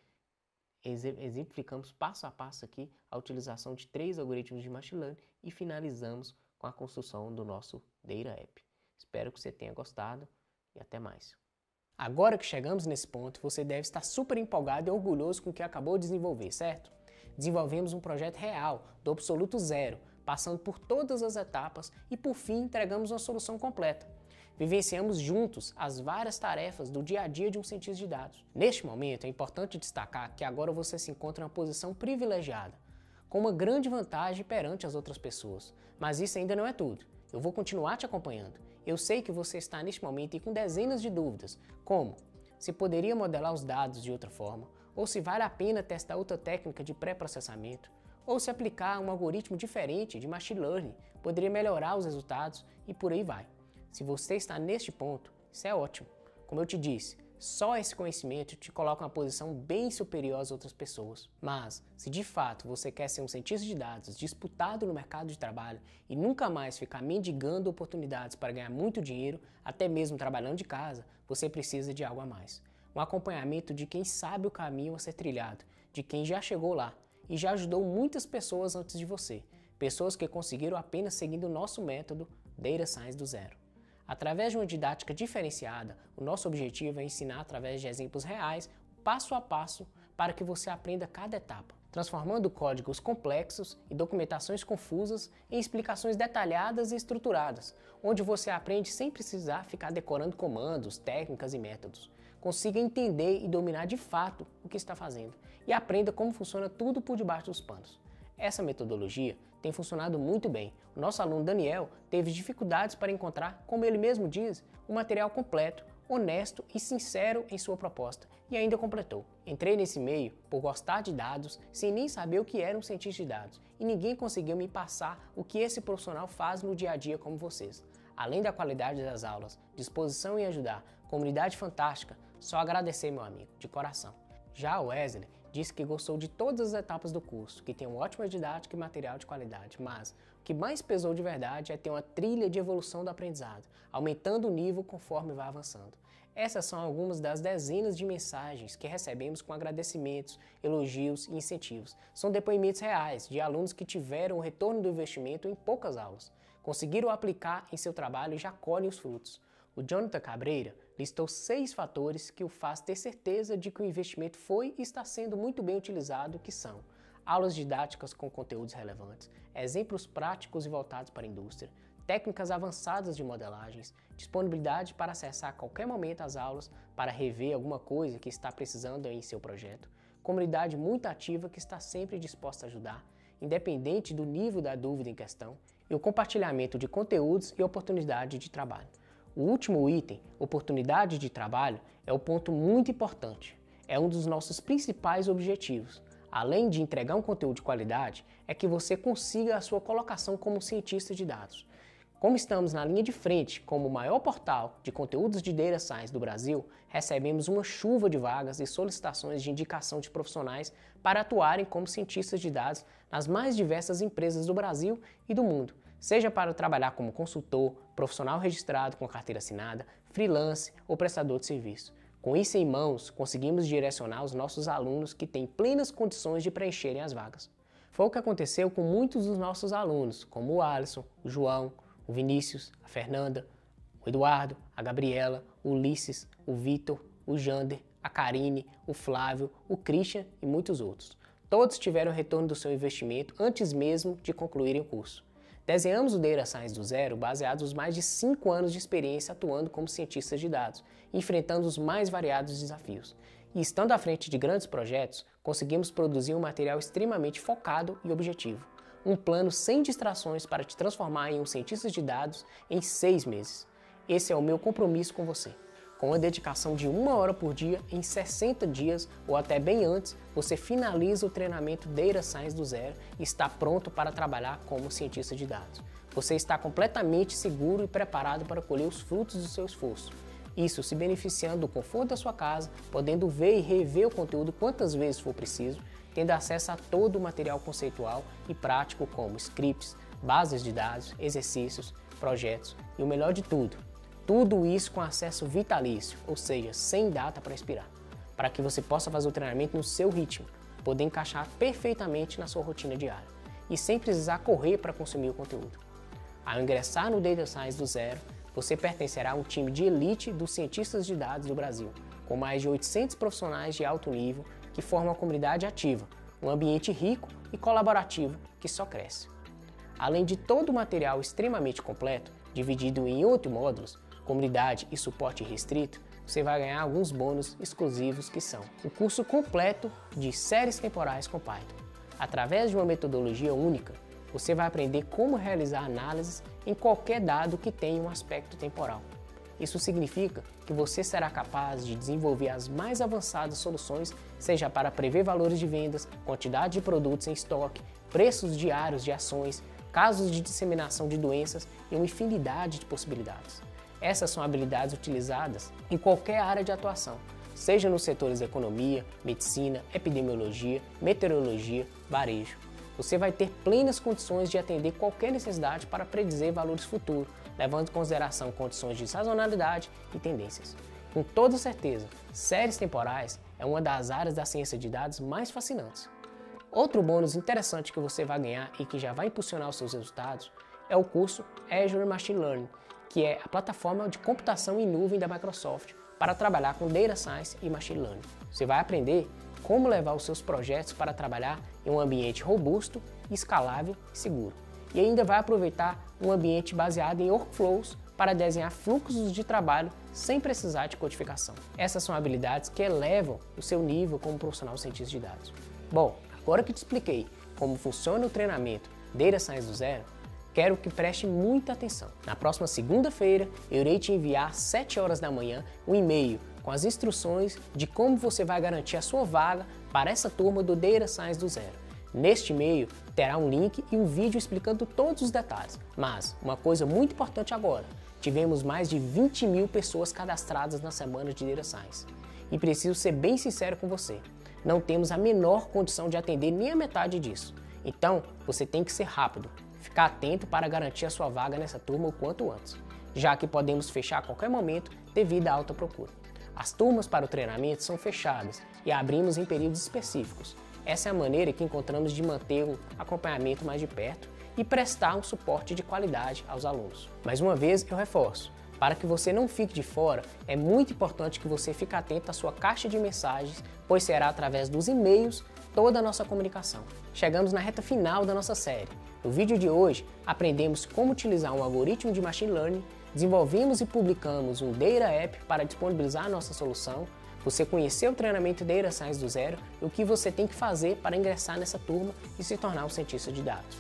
exemplificamos passo a passo aqui a utilização de 3 algoritmos de Machine Learning e finalizamos com a construção do nosso Data App. Espero que você tenha gostado e até mais. Agora que chegamos nesse ponto, você deve estar super empolgado e orgulhoso com o que acabou de desenvolver, certo? Desenvolvemos um projeto real, do absoluto zero, passando por todas as etapas e por fim entregamos uma solução completa. Vivenciamos juntos as várias tarefas do dia a dia de um cientista de dados. Neste momento é importante destacar que agora você se encontra em uma posição privilegiada, com uma grande vantagem perante as outras pessoas. Mas isso ainda não é tudo. Eu vou continuar te acompanhando. Eu sei que você está neste momento com dezenas de dúvidas, como se poderia modelar os dados de outra forma, ou se vale a pena testar outra técnica de pré-processamento, ou se aplicar um algoritmo diferente de Machine Learning poderia melhorar os resultados e por aí vai. Se você está neste ponto, isso é ótimo. Como eu te disse, só esse conhecimento te coloca em uma posição bem superior às outras pessoas. Mas, se de fato você quer ser um cientista de dados disputado no mercado de trabalho e nunca mais ficar mendigando oportunidades para ganhar muito dinheiro, até mesmo trabalhando de casa, você precisa de algo a mais. Um acompanhamento de quem sabe o caminho a ser trilhado, de quem já chegou lá e já ajudou muitas pessoas antes de você. Pessoas que conseguiram apenas seguindo o nosso método Data Science do zero. Através de uma didática diferenciada, o nosso objetivo é ensinar através de exemplos reais, passo a passo, para que você aprenda cada etapa, transformando códigos complexos e documentações confusas em explicações detalhadas e estruturadas, onde você aprende sem precisar ficar decorando comandos, técnicas e métodos. Consiga entender e dominar de fato o que está fazendo e aprenda como funciona tudo por debaixo dos panos. Essa metodologia tem funcionado muito bem. O nosso aluno Daniel teve dificuldades para encontrar, como ele mesmo diz, um material completo, honesto e sincero em sua proposta, e ainda completou. Entrei nesse meio por gostar de dados, sem nem saber o que era um cientista de dados, e ninguém conseguiu me passar o que esse profissional faz no dia a dia como vocês. Além da qualidade das aulas, disposição em ajudar, comunidade fantástica, só agradecer, meu amigo, de coração. Já o Wesley disse que gostou de todas as etapas do curso, que tem uma ótima didática e material de qualidade, mas o que mais pesou de verdade é ter uma trilha de evolução do aprendizado, aumentando o nível conforme vai avançando. Essas são algumas das dezenas de mensagens que recebemos com agradecimentos, elogios e incentivos. São depoimentos reais de alunos que tiveram o retorno do investimento em poucas aulas, conseguiram aplicar em seu trabalho e já colhem os frutos. O Jonathan Cabreira listou 6 fatores que o faz ter certeza de que o investimento foi e está sendo muito bem utilizado, que são: aulas didáticas com conteúdos relevantes, exemplos práticos e voltados para a indústria, técnicas avançadas de modelagens, disponibilidade para acessar a qualquer momento as aulas para rever alguma coisa que está precisando em seu projeto, comunidade muito ativa que está sempre disposta a ajudar, independente do nível da dúvida em questão, e o compartilhamento de conteúdos e oportunidade de trabalho. O último item, oportunidade de trabalho, é o ponto muito importante. É um dos nossos principais objetivos. Além de entregar um conteúdo de qualidade, é que você consiga a sua colocação como cientista de dados. Como estamos na linha de frente como o maior portal de conteúdos de Data Science do Brasil, recebemos uma chuva de vagas e solicitações de indicação de profissionais para atuarem como cientistas de dados nas mais diversas empresas do Brasil e do mundo, seja para trabalhar como consultor, profissional registrado com a carteira assinada, freelance ou prestador de serviço. Com isso em mãos, conseguimos direcionar os nossos alunos que têm plenas condições de preencherem as vagas. Foi o que aconteceu com muitos dos nossos alunos, como o Alisson, o João, o Vinícius, a Fernanda, o Eduardo, a Gabriela, o Ulisses, o Vitor, o Jander, a Karine, o Flávio, o Christian e muitos outros. Todos tiveram o retorno do seu investimento antes mesmo de concluírem o curso. Desenhamos o Data Science do zero baseados nos mais de 5 anos de experiência atuando como cientistas de dados, enfrentando os mais variados desafios. E estando à frente de grandes projetos, conseguimos produzir um material extremamente focado e objetivo. Um plano sem distrações para te transformar em um cientista de dados em 6 meses. Esse é o meu compromisso com você. Com a dedicação de 1 hora por dia, em 60 dias ou até bem antes, você finaliza o treinamento Data Science do zero e está pronto para trabalhar como cientista de dados. Você está completamente seguro e preparado para colher os frutos do seu esforço. Isso se beneficiando do conforto da sua casa, podendo ver e rever o conteúdo quantas vezes for preciso, tendo acesso a todo o material conceitual e prático como scripts, bases de dados, exercícios, projetos e o melhor de tudo isso com acesso vitalício, ou seja, sem data para expirar, para que você possa fazer o treinamento no seu ritmo, poder encaixar perfeitamente na sua rotina diária e sem precisar correr para consumir o conteúdo. Ao ingressar no Data Science do zero, você pertencerá a um time de elite dos cientistas de dados do Brasil, com mais de 800 profissionais de alto nível que formam uma comunidade ativa, um ambiente rico e colaborativo que só cresce. Além de todo o material extremamente completo, dividido em 8 módulos, comunidade e suporte restrito, você vai ganhar alguns bônus exclusivos que são o curso completo de séries temporais com Python. Através de uma metodologia única, você vai aprender como realizar análises em qualquer dado que tenha um aspecto temporal. Isso significa que você será capaz de desenvolver as mais avançadas soluções, seja para prever valores de vendas, quantidade de produtos em estoque, preços diários de ações, casos de disseminação de doenças e uma infinidade de possibilidades. Essas são habilidades utilizadas em qualquer área de atuação, seja nos setores economia, medicina, epidemiologia, meteorologia, varejo. Você vai ter plenas condições de atender qualquer necessidade para predizer valores futuros, levando em consideração condições de sazonalidade e tendências. Com toda certeza, séries temporais é uma das áreas da ciência de dados mais fascinantes. Outro bônus interessante que você vai ganhar e que já vai impulsionar os seus resultados é o curso Azure Machine Learning, que é a plataforma de computação em nuvem da Microsoft para trabalhar com Data Science e Machine Learning. Você vai aprender como levar os seus projetos para trabalhar em um ambiente robusto, escalável e seguro. E ainda vai aproveitar um ambiente baseado em workflows para desenhar fluxos de trabalho sem precisar de codificação. Essas são habilidades que elevam o seu nível como profissional cientista de dados. Bom, agora que te expliquei como funciona o treinamento Data Science do zero, quero que preste muita atenção. Na próxima segunda-feira, eu irei te enviar às 7 horas da manhã um e-mail com as instruções de como você vai garantir a sua vaga para essa turma do Data Science do zero. Neste e-mail terá um link e um vídeo explicando todos os detalhes. Mas, uma coisa muito importante agora, tivemos mais de 20 mil pessoas cadastradas na semana de Data Science. E preciso ser bem sincero com você. não temos a menor condição de atender nem a metade disso. Então, você tem que ser rápido, ficar atento para garantir a sua vaga nessa turma o quanto antes, já que podemos fechar a qualquer momento devido à alta procura. As turmas para o treinamento são fechadas e abrimos em períodos específicos. Essa é a maneira que encontramos de manter um acompanhamento mais de perto e prestar um suporte de qualidade aos alunos. Mais uma vez, eu reforço, para que você não fique de fora, é muito importante que você fique atento à sua caixa de mensagens, pois será através dos e-mails toda a nossa comunicação. Chegamos na reta final da nossa série. No vídeo de hoje, aprendemos como utilizar um algoritmo de Machine Learning, desenvolvemos e publicamos um Data App para disponibilizar a nossa solução, você conheceu o treinamento Data Science do zero e o que você tem que fazer para ingressar nessa turma e se tornar um cientista de dados.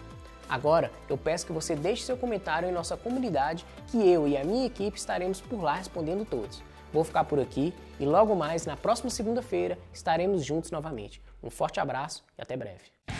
Agora, eu peço que você deixe seu comentário em nossa comunidade, que eu e a minha equipe estaremos por lá respondendo todos. Vou ficar por aqui e logo mais, na próxima segunda-feira, estaremos juntos novamente. Um forte abraço e até breve.